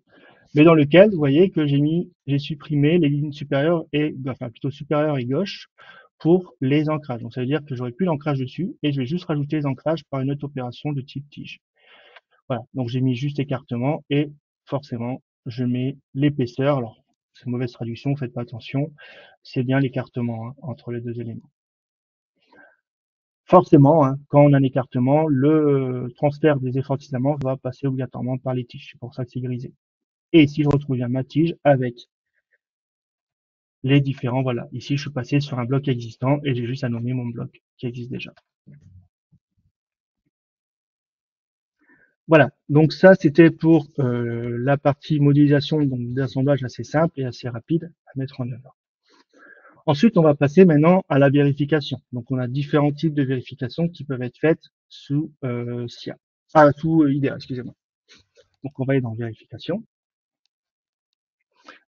mais dans lequel vous voyez que j'ai supprimé les lignes supérieures et, enfin plutôt supérieures et gauche pour les ancrages. Donc ça veut dire que j'aurai plus d'ancrage dessus et je vais juste rajouter les ancrages par une autre opération de type tige. Voilà, donc j'ai mis juste écartement et forcément je mets l'épaisseur. Alors c'est une mauvaise traduction, faites pas attention, c'est bien l'écartement hein, entre les deux éléments. Forcément, hein, quand on a un écartement, le transfert des efforts de cisaillement va passer obligatoirement par les tiges. C'est pour ça que c'est grisé. Et ici, je retrouve bien ma tige avec les différents, voilà. Ici, je suis passé sur un bloc existant et j'ai juste à nommer mon bloc qui existe déjà. Voilà. Donc ça, c'était pour la partie modélisation, donc d'assemblage assez simple et assez rapide à mettre en œuvre. Ensuite, on va passer maintenant à la vérification. Donc, on a différents types de vérifications qui peuvent être faites sous SIA. Ah, sous IDEA, excusez-moi. Donc, on va aller dans vérification.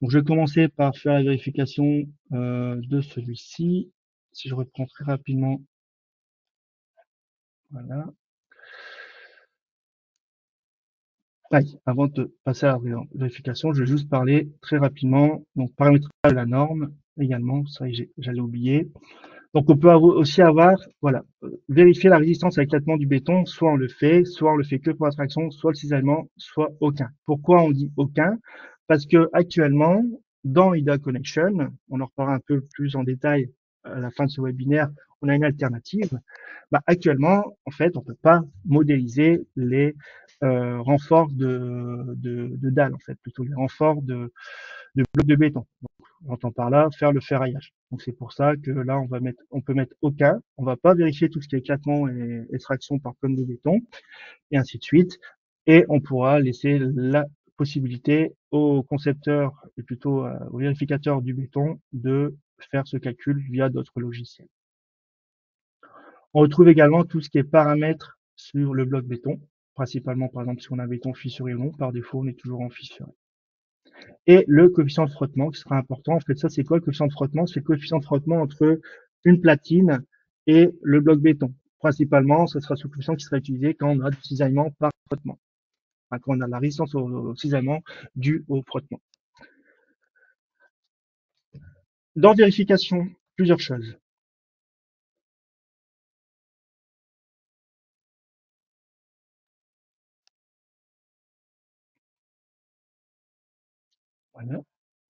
Donc, je vais commencer par faire la vérification de celui-ci. Si je reprends très rapidement, voilà. Avant de passer à la vérification, je vais juste parler très rapidement. Donc, paramétrage de la norme également, ça j'allais oublier. Donc, on peut aussi avoir, voilà, vérifier la résistance à l'éclatement du béton. Soit on le fait que pour la traction, soit le cisaillement, soit aucun. Pourquoi on dit aucun? Parce que actuellement, dans IDA Connection, on en reparlera un peu plus en détail à la fin de ce webinaire, on a une alternative. Bah, actuellement, en fait, on peut pas modéliser les renforts de dalles, en fait, plutôt les renforts de blocs de béton. On entend par là faire le ferraillage. Donc c'est pour ça que là on peut mettre aucun. On va pas vérifier tout ce qui est éclatement et extraction par tonne de béton et ainsi de suite. Et on pourra laisser la possibilité aux concepteurs et plutôt aux vérificateurs du béton de faire ce calcul via d'autres logiciels. On retrouve également tout ce qui est paramètres sur le bloc béton, principalement par exemple si on a un béton fissuré ou non. Par défaut, on est toujours en fissuré. Et le coefficient de frottement qui sera important. En fait, ça, c'est quoi le coefficient de frottement? C'est le coefficient de frottement entre une platine et le bloc béton. Principalement, ce sera ce coefficient qui sera utilisé quand on a du cisaillement par frottement. Enfin, quand on a la résistance au cisaillement due au frottement. Dans vérification, plusieurs choses. Voilà.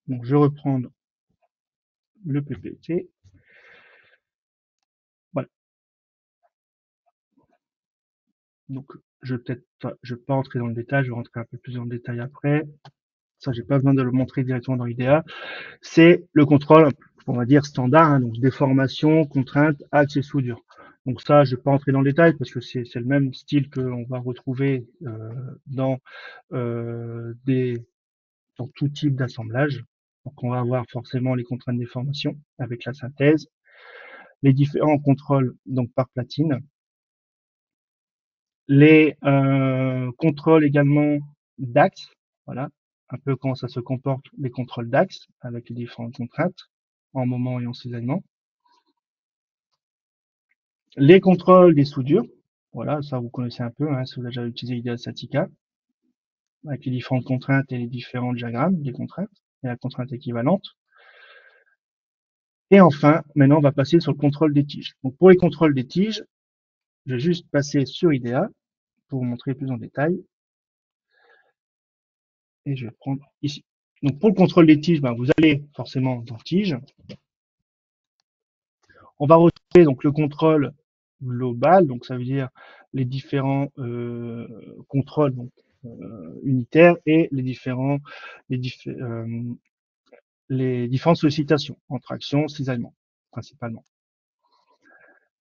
Donc, je vais reprendre le PPT. Voilà. Donc, je vais pas entrer dans le détail, je vais rentrer un peu plus dans le détail après. Ça, j'ai pas besoin de le montrer directement dans l'IDEA. C'est le contrôle, on va dire standard, hein, donc déformation, contrainte, axe et soudure. Donc ça, je vais pas entrer dans le détail parce que c'est le même style qu'on va retrouver dans des dans tout type d'assemblage. Donc on va avoir forcément les contraintes de déformation avec la synthèse, les différents contrôles donc par platine, les contrôles également d'axe, voilà, un peu comment ça se comporte, les contrôles d'axe avec les différentes contraintes en moment et en cisaillement. Les contrôles des soudures, voilà, ça vous connaissez un peu, hein, si vous avez déjà utilisé IDEA Statica, avec les différentes contraintes et les différents diagrammes des contraintes et la contrainte équivalente. Et enfin, maintenant, on va passer sur le contrôle des tiges. Donc, pour les contrôles des tiges, je vais juste passer sur IDEA pour vous montrer plus en détail. Et je vais prendre ici. Donc, pour le contrôle des tiges, ben, vous allez forcément dans tige. On va retrouver donc le contrôle global, donc ça veut dire les différents contrôles donc, unitaires et les différentes sollicitations en traction, cisaillement principalement.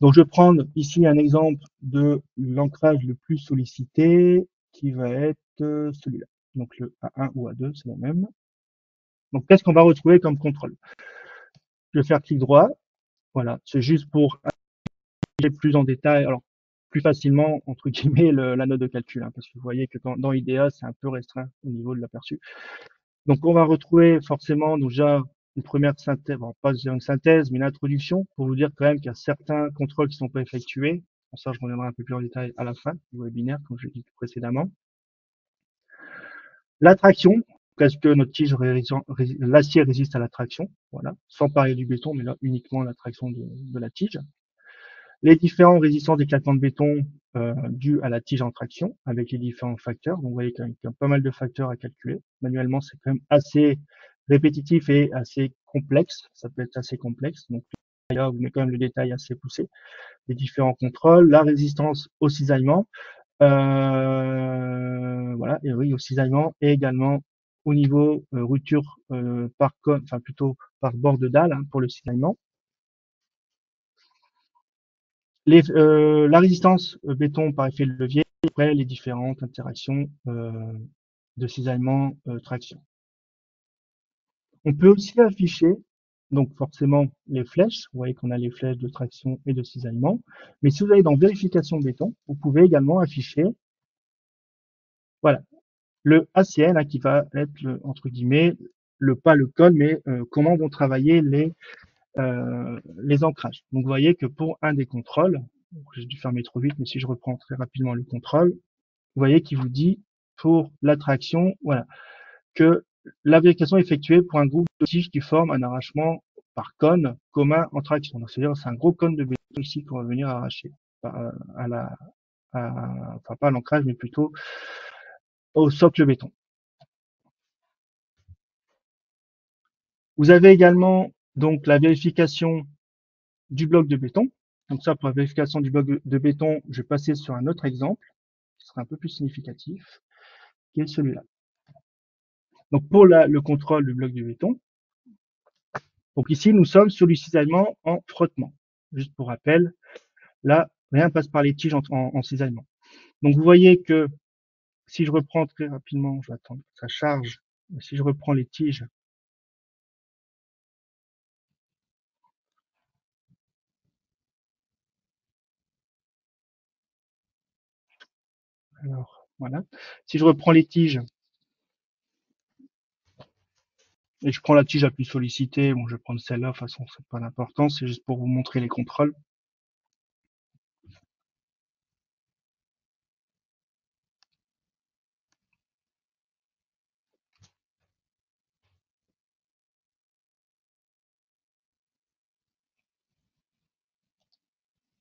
Donc je vais prendre ici un exemple de l'ancrage le plus sollicité qui va être celui-là. Donc le A1 ou A2, c'est la même. Donc qu'est-ce qu'on va retrouver comme contrôle? Je vais faire clic droit. Voilà, c'est juste pour aller plus en détail, alors plus facilement entre guillemets la note de calcul, hein, parce que vous voyez que dans IDEA c'est un peu restreint au niveau de l'aperçu. Donc on va retrouver forcément déjà une première synthèse, bon, pas une synthèse, mais une introduction pour vous dire quand même qu'il y a certains contrôles qui ne sont pas effectués. Pour ça, je reviendrai un peu plus en détail à la fin du webinaire, comme je l'ai dit précédemment. L'attraction, parce que notre tige l'acier résiste à l'attraction, voilà, sans parler du béton, mais là uniquement l'attraction de la tige. Les différents résistances d'éclatement de béton dus à la tige en traction, avec les différents facteurs. Donc vous voyez qu'il y a pas mal de facteurs à calculer. Manuellement, c'est quand même assez répétitif et assez complexe. Ça peut être assez complexe. Donc là, vous mettez quand même le détail assez poussé. Les différents contrôles, la résistance au cisaillement, voilà, et oui, au cisaillement, et également au niveau rupture par cône, enfin plutôt par bord de dalle, hein, pour le cisaillement. La résistance béton par effet de levier, après les différentes interactions de cisaillement traction. On peut aussi afficher donc forcément les flèches. Vous voyez qu'on a les flèches de traction et de cisaillement. Mais si vous allez dans vérification béton, vous pouvez également afficher voilà le ACN hein, qui va être entre guillemets pas le code, mais comment vont travailler les ancrages. Donc vous voyez que pour un des contrôles, j'ai dû fermer trop vite, mais si je reprends très rapidement le contrôle, vous voyez qu'il vous dit pour l'attraction, voilà, que la vérification est effectuée pour un groupe de tiges qui forme un arrachement par cône commun en traction. Donc c'est-à-dire c'est un gros cône de béton ici qu'on va venir arracher enfin pas à l'ancrage, mais plutôt au socle béton. Vous avez également donc la vérification du bloc de béton. Donc ça, pour la vérification du bloc de béton, je vais passer sur un autre exemple qui sera un peu plus significatif, qui est celui-là. Donc pour le contrôle du bloc de béton, donc ici nous sommes sur du cisaillement en frottement. Juste pour rappel, là rien passe par les tiges en cisaillement. Donc vous voyez que si je reprends très rapidement, je vais attendre que ça charge, si je reprends les tiges, alors voilà, si je reprends les tiges et je prends la tige la plus sollicitée, bon je vais prendre celle-là, de toute façon c'est pas l'important, c'est juste pour vous montrer les contrôles.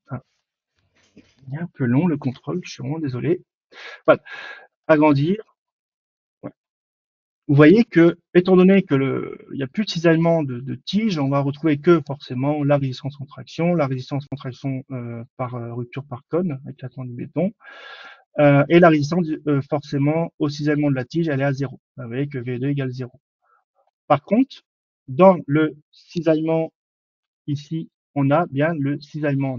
Ah, il est un peu long le contrôle, je suis vraiment désolé. Voilà, agrandir. Ouais. Vous voyez que, étant donné que il n'y a plus de cisaillement de tige, on va retrouver que forcément la résistance en traction par rupture par cône, éclatement du béton, Et la résistance, forcément, au cisaillement de la tige, elle est à 0. Vous voyez que V2 égale 0. Par contre, dans le cisaillement, ici, on a bien le cisaillement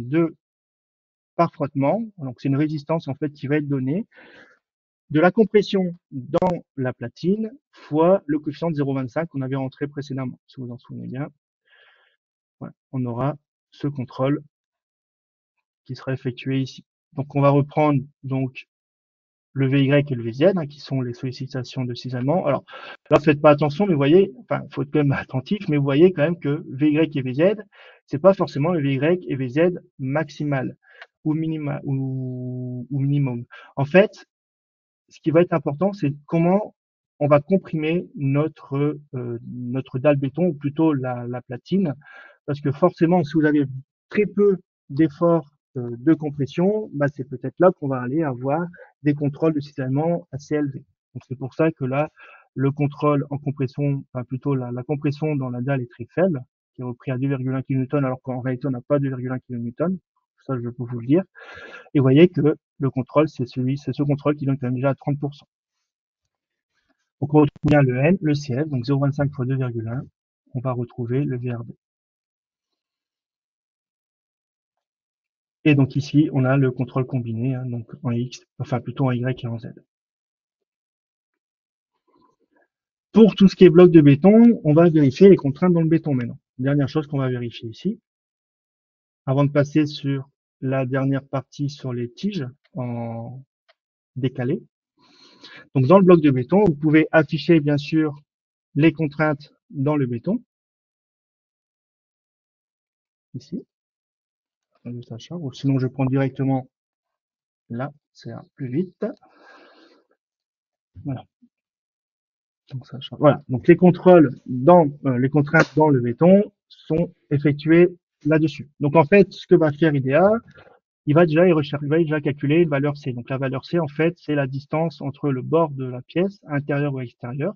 par frottement. Donc, c'est une résistance, en fait, qui va être donnée de la compression dans la platine fois le coefficient de 0,25 qu'on avait rentré précédemment. Si vous en souvenez bien, voilà, on aura ce contrôle qui sera effectué ici. Donc, on va reprendre donc le VY et le VZ, hein, qui sont les sollicitations de cisaillement. Alors, là, faites pas attention, mais vous voyez, enfin, faut être quand même attentif, mais vous voyez quand même que VY et VZ, c'est pas forcément le VY et VZ maximal ou minimum. En fait, ce qui va être important, c'est comment on va comprimer notre dalle béton, ou plutôt la platine, parce que forcément, si vous avez très peu d'efforts de compression, bah, c'est peut-être là qu'on va aller avoir des contrôles de cisaillement assez élevés. Donc c'est pour ça que là, le contrôle en compression, enfin plutôt la compression dans la dalle est très faible, qui est repris à 2,1 kN, alors qu'en réalité on n'a pas 2,1 kN. Ça, je peux vous le dire. Et vous voyez que le contrôle, c'est ce contrôle qui donne quand même déjà à 30%. Donc on retrouve bien le N, le CF, donc 0,25 fois 2,1, on va retrouver le VRD. Et donc ici, on a le contrôle combiné, hein, donc en X, enfin plutôt en Y et en Z. Pour tout ce qui est bloc de béton, on va vérifier les contraintes dans le béton maintenant. Dernière chose qu'on va vérifier ici, avant de passer sur la dernière partie sur les tiges en décalé. Donc dans le bloc de béton, vous pouvez afficher bien sûr les contraintes dans le béton, ici, ou sinon je prends directement là, c'est plus vite. Voilà. Donc ça change. Voilà. Donc les contrôles dans les contraintes dans le béton sont effectués là-dessus. Donc en fait, ce que va faire IDEA, il va déjà calculer une valeur C. Donc la valeur C, en fait, c'est la distance entre le bord de la pièce, intérieur ou extérieur,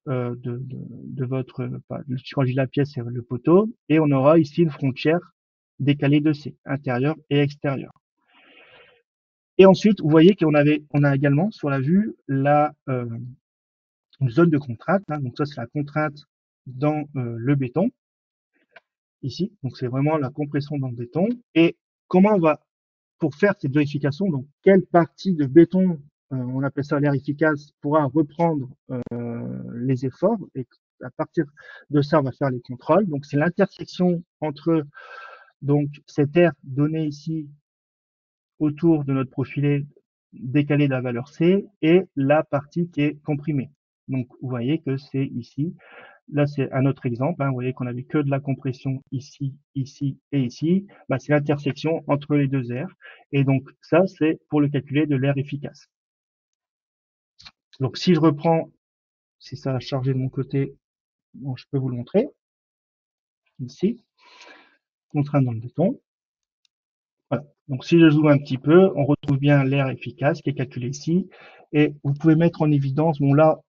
de votre, quand je dis la pièce, c'est le poteau, et on aura ici une frontière décalée de C, intérieur et extérieur. Et ensuite, vous voyez on a également sur la vue une zone de contrainte, hein. Donc ça, c'est la contrainte dans le béton, ici. Donc c'est vraiment la compression dans le béton. Et comment on va, pour faire cette vérification, donc quelle partie de béton, on appelle ça l'air efficace, pourra reprendre les efforts, et à partir de ça, on va faire les contrôles. Donc c'est l'intersection entre donc cet air donné ici autour de notre profilé décalé de la valeur C et la partie qui est comprimée. Donc vous voyez que c'est ici. Là, c'est un autre exemple, hein. Vous voyez qu'on avait que de la compression ici, ici et ici. Bah, c'est l'intersection entre les deux airs. Et donc, ça, c'est pour le calculer de l'air efficace. Donc, si je reprends, si ça a chargé de mon côté, bon, je peux vous le montrer. Ici, contrainte dans le béton. Voilà. Donc, si je zoome un petit peu, on retrouve bien l'air efficace qui est calculé ici. Et vous pouvez mettre en évidence, bon là,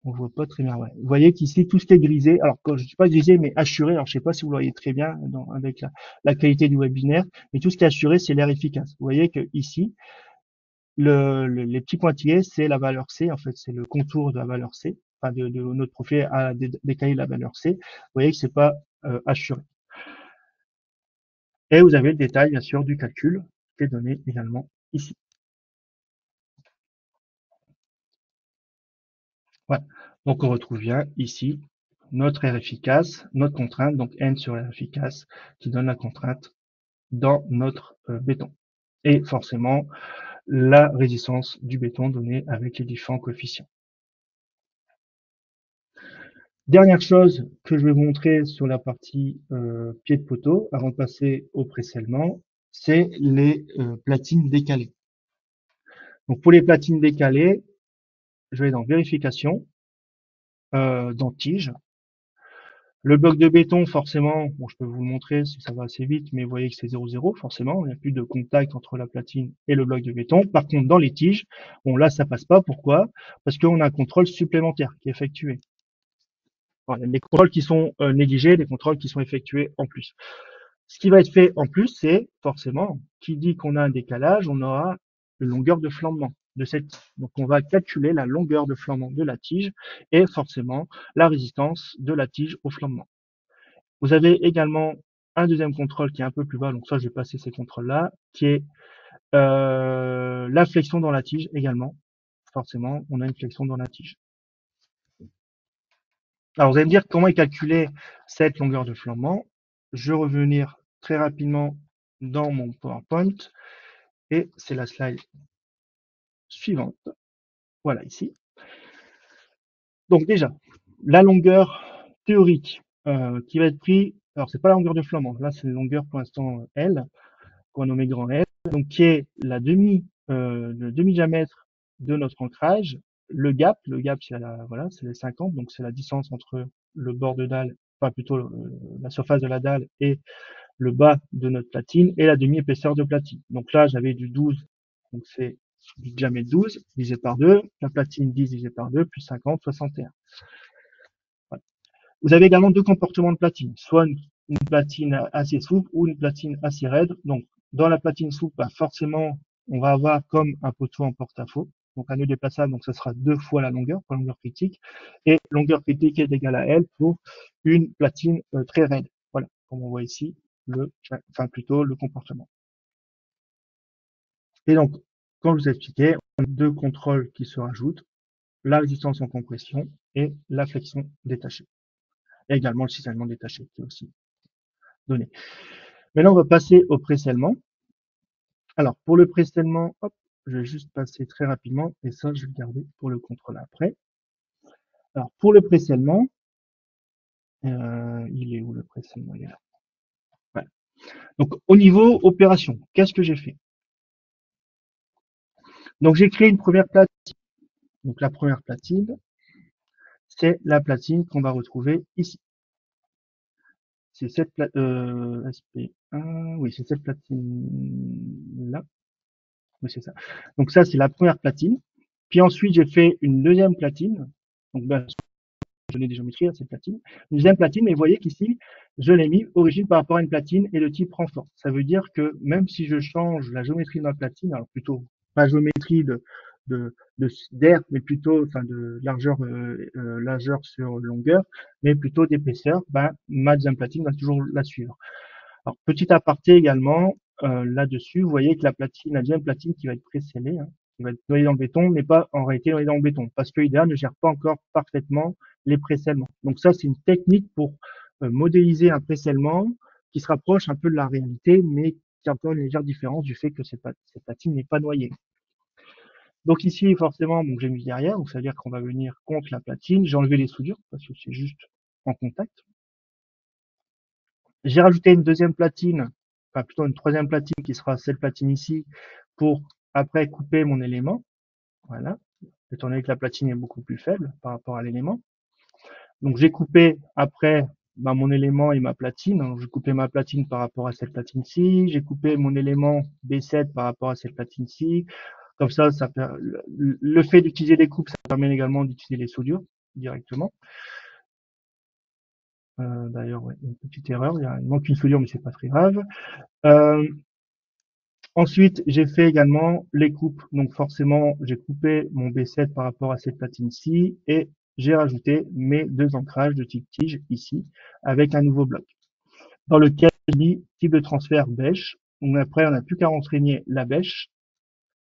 on voit pas très bien. Ouais. Vous voyez qu'ici, tout ce qui est grisé, alors quand je ne suis pas grisé, mais assuré, alors je sais pas si vous le voyez très bien avec la qualité du webinaire, mais tout ce qui est assuré, c'est l'air efficace. Vous voyez que ici, les petits pointillés, c'est la valeur C, en fait, c'est le contour de la valeur C, enfin de notre profil à décaler la valeur C. Vous voyez que c'est pas assuré. Et vous avez le détail, bien sûr, du calcul qui est donné également ici. Voilà. Donc, on retrouve bien ici notre R efficace, notre contrainte, donc N sur R efficace, qui donne la contrainte dans notre béton. Et forcément, la résistance du béton donnée avec les différents coefficients. Dernière chose que je vais vous montrer sur la partie pied de poteau, avant de passer au pré-scellement, c'est les platines décalées. Donc pour les platines décalées, je vais dans vérification, dans tige. Le bloc de béton, forcément, bon, je peux vous le montrer si ça va assez vite, mais vous voyez que c'est 0,0, forcément. Il n'y a plus de contact entre la platine et le bloc de béton. Par contre, dans les tiges, bon, là, ça passe pas. Pourquoi? Parce qu'on a un contrôle supplémentaire qui est effectué. Voilà, les contrôles qui sont négligés, les contrôles qui sont effectués en plus. Ce qui va être fait en plus, c'est forcément, qui dit qu'on a un décalage, on aura une longueur de flambement de cette tige. Donc on va calculer la longueur de flambement de la tige et forcément la résistance de la tige au flambement. Vous avez également un deuxième contrôle qui est un peu plus bas, donc ça je vais passer ces contrôles-là, qui est la flexion dans la tige également. Forcément, on a une flexion dans la tige. Alors vous allez me dire comment est calculée cette longueur de flambement. Je vais revenir très rapidement dans mon PowerPoint et c'est la slide suivante. Voilà ici. Donc déjà, la longueur théorique qui va être prise, alors c'est pas la longueur de flambement, là c'est la longueur pour l'instant L, qu'on va nommer grand L, donc qui est la le demi-diamètre de notre ancrage, le gap c'est voilà, c'est les 50, donc c'est la distance entre le bord de dalle, enfin plutôt la surface de la dalle et le bas de notre platine, et la demi-épaisseur de platine. Donc là j'avais du 12, donc c'est du diamètre 12 divisé par 2, la platine 10 divisé par 2, plus 50, 61. Voilà. Vous avez également deux comportements de platine, soit une platine assez souple ou une platine assez raide. Donc, dans la platine souple, bah, forcément, on va avoir comme un poteau en porte-à-faux. Donc, un nœud déplaçable, donc ça sera 2 fois la longueur pour la longueur critique. Et longueur critique est égale à L pour une platine très raide. Voilà, comme on voit ici, enfin plutôt le comportement. Et donc, comme je vous ai expliqué, on a deux contrôles qui se rajoutent, la résistance en compression et la flexion détachée. Et également le cisaillement détaché qui est aussi donné. Maintenant, on va passer au pré-scellement. Alors, pour le pré-scellement, hop, je vais juste passer très rapidement, et ça, je vais le garder pour le contrôle après. Alors, pour le pré-scellement, il est où le pré-scellement? Il est là. Voilà. Donc, au niveau opération, qu'est-ce que j'ai fait? Donc, j'ai créé une première platine. Donc, la première platine, c'est la platine qu'on va retrouver ici. C'est cette SP1, oui, c'est cette platine-là. Oui, c'est ça. Donc ça, c'est la première platine. Puis ensuite, j'ai fait une deuxième platine. Donc, ben, je l'ai déjà maîtrisé, cette platine. Une deuxième platine, mais vous voyez qu'ici, je l'ai mis origine par rapport à une platine et le type renfort. Ça veut dire que même si je change la géométrie de ma platine, alors plutôt pas géométrie d'air, mais plutôt enfin de largeur, largeur sur longueur, mais plutôt d'épaisseur, ben, ma deuxième platine va toujours la suivre. Alors, petit aparté également, là-dessus, vous voyez que la deuxième platine qui va être pré-scellée, hein, qui va être noyée dans le béton, n'est pas en réalité noyée dans le béton, parce que IDEA ne gère pas encore parfaitement les pré-scellements. Donc ça, c'est une technique pour modéliser un pré-scellement qui se rapproche un peu de la réalité, mais qui a encore une légère différence du fait que cette platine n'est pas noyée. Donc ici, forcément, donc j'ai mis derrière, donc ça veut dire qu'on va venir contre la platine. J'ai enlevé les soudures parce que c'est juste en contact. J'ai rajouté une deuxième platine, enfin plutôt une troisième platine qui sera cette platine ici pour après couper mon élément. Voilà. Étant donné que la platine est beaucoup plus faible par rapport à l'élément. Donc j'ai coupé après mon élément et ma platine. Donc, j'ai coupé ma platine par rapport à cette platine-ci. J'ai coupé mon élément B7 par rapport à cette platine-ci. Comme ça, le fait d'utiliser des coupes, ça permet également d'utiliser les soudures directement. D'ailleurs, ouais, une petite erreur. Il manque une soudure, mais c'est pas très grave. Ensuite, j'ai fait également les coupes. Donc forcément, j'ai coupé mon B7 par rapport à cette platine-ci et j'ai rajouté mes deux ancrages de type tige ici avec un nouveau bloc dans lequel j'ai mis type de transfert bêche. Donc après, on n'a plus qu'à renseigner la bêche,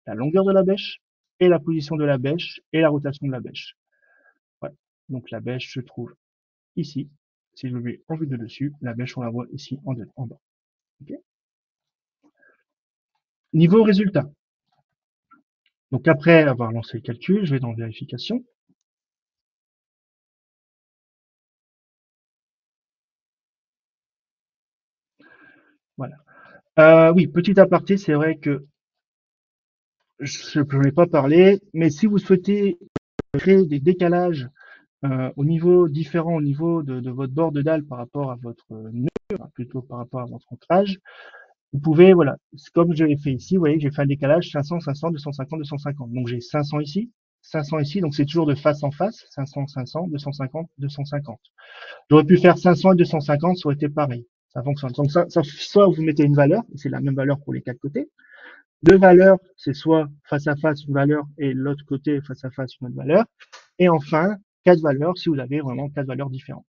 la longueur de la bêche et la position de la bêche et la rotation de la bêche. Voilà. Donc la bêche se trouve ici. Si je me mets en vue de dessus, la bêche, on la voit ici en bas. Okay. Niveau résultat. Donc après avoir lancé le calcul, je vais dans vérification. Voilà. Oui, petit aparté, c'est vrai que je n'en ai pas parlé, mais si vous souhaitez créer des décalages au niveau différent, au niveau de votre bord de dalle par rapport à votre nœud, plutôt par rapport à votre ancrage, vous pouvez, voilà, comme je l'ai fait ici, vous voyez que j'ai fait un décalage 500, 500, 250, 250. Donc j'ai 500 ici, 500 ici, donc c'est toujours de face en face, 500, 500, 250, 250. J'aurais pu faire 500 et 250, ça aurait été pareil. Ça fonctionne. Donc ça, soit vous mettez une valeur, et c'est la même valeur pour les quatre côtés, Deux valeurs, c'est soit face à face une valeur et l'autre côté face à face une autre valeur. Et enfin, quatre valeurs si vous avez vraiment quatre valeurs différentes.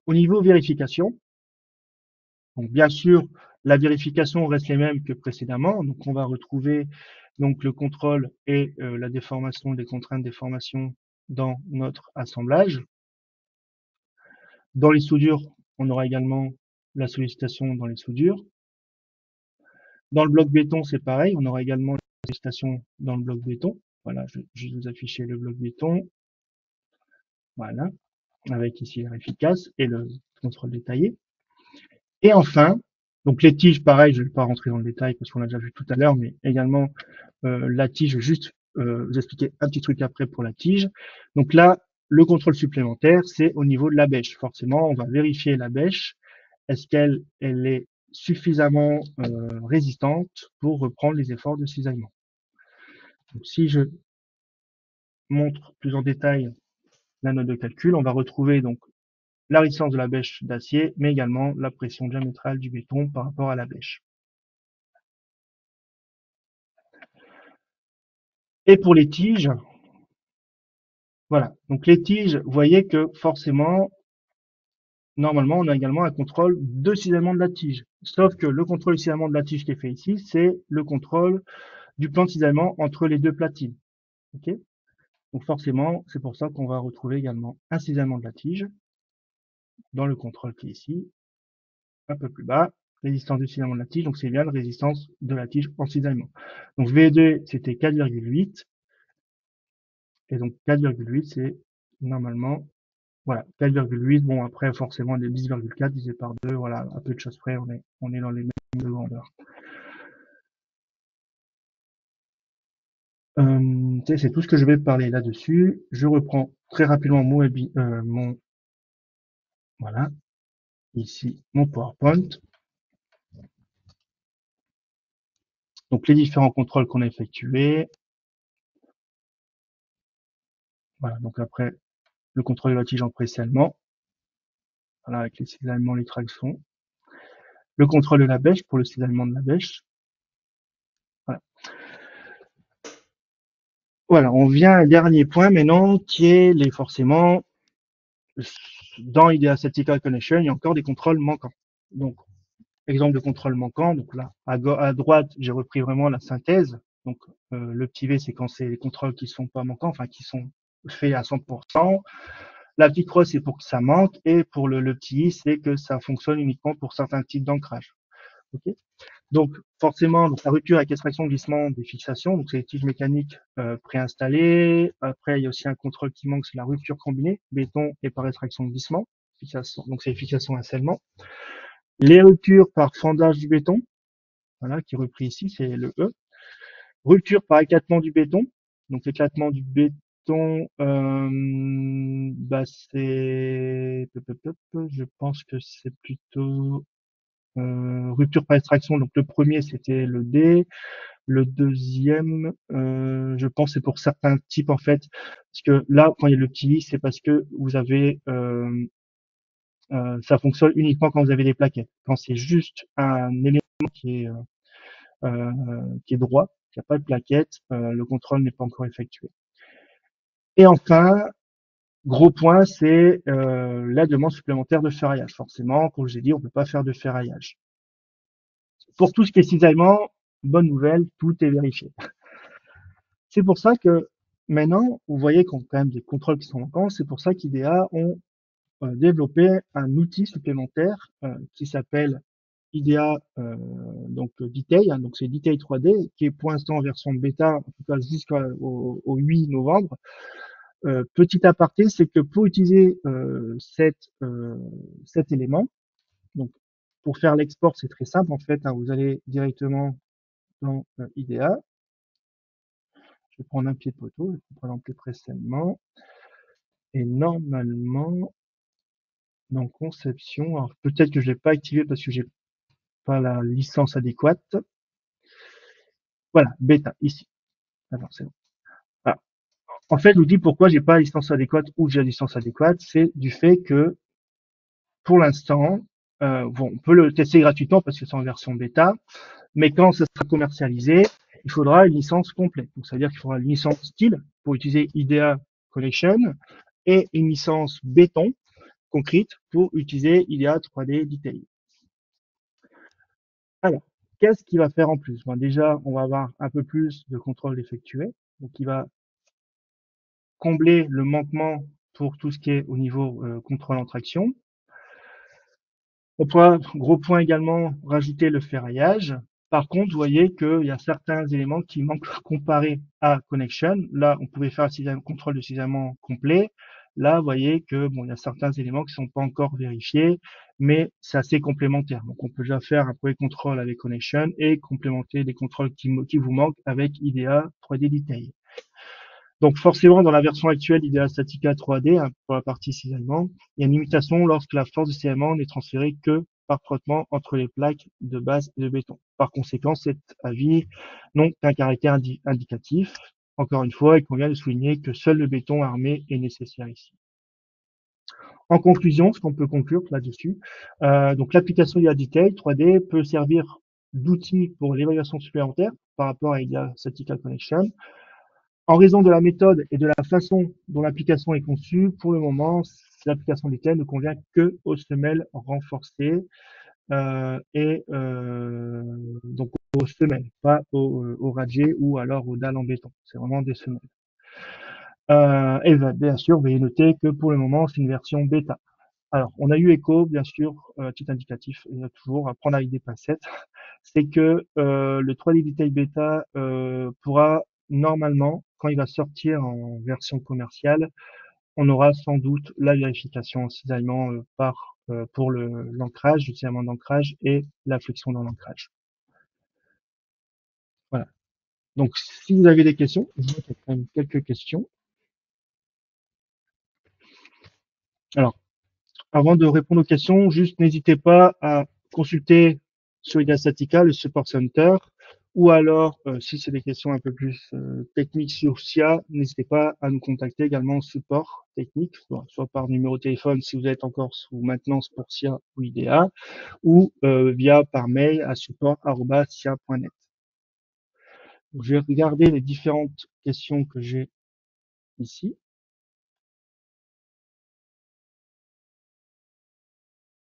Au niveau vérification, donc bien sûr, la vérification reste les mêmes que précédemment. Donc on va retrouver donc le contrôle et la déformation des contraintes de déformation dans notre assemblage. Dans les soudures, on aura également la sollicitation dans les soudures. Dans le bloc béton, c'est pareil, on aura également la sollicitation dans le bloc béton. Voilà, je vais juste vous afficher le bloc béton. Voilà, avec ici l'air efficace et le contrôle détaillé. Et enfin, donc les tiges, pareil, je ne vais pas rentrer dans le détail parce qu'on l'a déjà vu tout à l'heure, mais également la tige, juste vous expliquer un petit truc après pour la tige. Donc là, le contrôle supplémentaire, c'est au niveau de la bêche. Forcément, on va vérifier la bêche. Est-ce qu'elle est suffisamment résistante pour reprendre les efforts de cisaillement. Donc, si je montre plus en détail la note de calcul, on va retrouver donc la résistance de la bêche d'acier, mais également la pression diamétrale du béton par rapport à la bêche. Et pour les tiges, voilà. Donc les tiges, vous voyez que forcément, normalement, on a également un contrôle de cisaillement de la tige. Sauf que le contrôle de cisaillement de la tige qui est fait ici, c'est le contrôle du plan de cisaillement entre les deux platines. Ok. Donc forcément, c'est pour ça qu'on va retrouver également un cisaillement de la tige dans le contrôle qui est ici, un peu plus bas, résistance du cisaillement de la tige, donc c'est bien la résistance de la tige en cisaillement. Donc V2, c'était 4,8, et donc 4,8, c'est normalement, voilà, 4,8, bon après forcément des 10,4 divisé par 2, voilà, à peu de choses près, on est dans les mêmes grandeurs. C'est tout ce que je vais parler là-dessus. Je reprends très rapidement voilà, ici, mon PowerPoint. Donc, les différents contrôles qu'on a effectués. Voilà, donc après, le contrôle de la tige en pré-scellement. Voilà, avec les cisaillements, les tractions. Le contrôle de la bêche pour le cisaillement de la bêche. Voilà. Voilà, on vient à un dernier point maintenant qui est forcément, dans IDEA Statistical Connection, il y a encore des contrôles manquants. Donc, exemple de contrôle manquant. Donc là, à droite, j'ai repris vraiment la synthèse. Donc, le petit V, c'est quand c'est les contrôles qui sont pas manquants, enfin, qui sont faits à 100%. La petite croix, c'est pour que ça manque. Et pour le petit I, c'est que ça fonctionne uniquement pour certains types d'ancrage. Okay. Donc, forcément, donc, la rupture avec extraction glissement des fixations. Donc, c'est les tiges mécaniques préinstallées. Après, il y a aussi un contrôle qui manque, c'est la rupture combinée, béton et par extraction glissement. Donc, c'est fixation à scellement. Les ruptures par fendage du béton, voilà, qui est repris ici, c'est le E. Rupture par éclatement du béton. Donc l'éclatement du béton, bah c'est, je pense que c'est plutôt rupture par extraction. Donc le premier c'était le D, le deuxième, je pense c'est pour certains types en fait, parce que là quand il y a le petit I, c'est parce que vous avez ça fonctionne uniquement quand vous avez des plaquettes. Quand c'est juste un élément qui est qui est droit, qui n'a pas de plaquette, le contrôle n'est pas encore effectué. Et enfin, gros point, c'est la demande supplémentaire de ferraillage. Forcément, comme je l'ai dit, on ne peut pas faire de ferraillage. Pour tout ce qui est cisaillement, bonne nouvelle, tout est vérifié. C'est pour ça que maintenant, vous voyez qu'on a quand même des contrôles qui sont manquants. C'est pour ça qu'IDEA ont développé un outil supplémentaire qui s'appelle IDEA donc Detail, hein, donc c'est Detail 3D qui est pour l'instant en version bêta, en tout cas jusqu'au 8 novembre. Petit aparté, c'est que pour utiliser cet élément, donc pour faire l'export, c'est très simple en fait. Hein, vous allez directement dans IDEA. Je vais prendre un pied de poteau, je vais prendre plus précisément. Et normalement, dans conception, alors peut-être que je l'ai pas activé parce que j'ai pas la licence adéquate. Voilà, bêta, ici. Alors, c'est bon. Voilà. En fait, je vous dis pourquoi j'ai pas la licence adéquate ou j'ai la licence adéquate, c'est du fait que, pour l'instant, Bon, on peut le tester gratuitement parce que c'est en version bêta, mais quand ce sera commercialisé, il faudra une licence complète. Donc, ça veut dire qu'il faudra une licence style pour utiliser IDEA Collection et une licence béton concrète pour utiliser IDEA 3D Detail. Alors, qu'est-ce qu'il va faire en plus? Ben, déjà, on va avoir un peu plus de contrôle effectué. Donc, il va combler le manquement pour tout ce qui est au niveau contrôle en traction. On pourra, gros point également, rajouter le ferraillage. Par contre, vous voyez qu'il y a certains éléments qui manquent comparé à Connection. Là, on pouvait faire un contrôle de cisaillement complet. Là, vous voyez que bon, il y a certains éléments qui ne sont pas encore vérifiés, mais c'est assez complémentaire. Donc, on peut déjà faire un premier contrôle avec Connection et complémenter les contrôles qui vous manquent avec IDEA 3D Detail. Donc forcément, dans la version actuelle d'IDEA Statica 3D, hein, pour la partie cisaillement, il y a une limitation lorsque la force de cisaillement n'est transférée que par frottement entre les plaques de base et de béton. Par conséquent, cet avis n'a qu'un caractère indicatif. Encore une fois, il convient de souligner que seul le béton armé est nécessaire ici. En conclusion, ce qu'on peut conclure là-dessus, donc l'application IDEA Detail 3D peut servir d'outil pour l'évaluation supplémentaire par rapport à IDEA Statica Connection. En raison de la méthode et de la façon dont l'application est conçue, pour le moment, l'application Detail ne convient que aux semelles renforcées donc aux semelles, pas aux radiers ou alors aux dalles en béton. C'est vraiment des semelles. Et bien sûr, veuillez noter que pour le moment, c'est une version bêta. Alors, on a eu écho, bien sûr, petit indicatif, il y a toujours à prendre avec des pincettes, c'est que le 3D Detail Beta pourra normalement, quand il va sortir en version commerciale, on aura sans doute la vérification en cisaillement pour l'ancrage, le cisaillement d'ancrage et la flexion dans l'ancrage. Voilà. Donc, si vous avez des questions, je vois qu'il y a quand même quelques questions. Alors, avant de répondre aux questions, juste n'hésitez pas à consulter sur IDEA Statica le Support Center, ou alors, si c'est des questions un peu plus techniques sur SIA, n'hésitez pas à nous contacter également au support technique, soit par numéro de téléphone si vous êtes encore sous maintenance pour SIA ou IDEA, ou via par mail à support@sia.net. Je vais regarder les différentes questions que j'ai ici.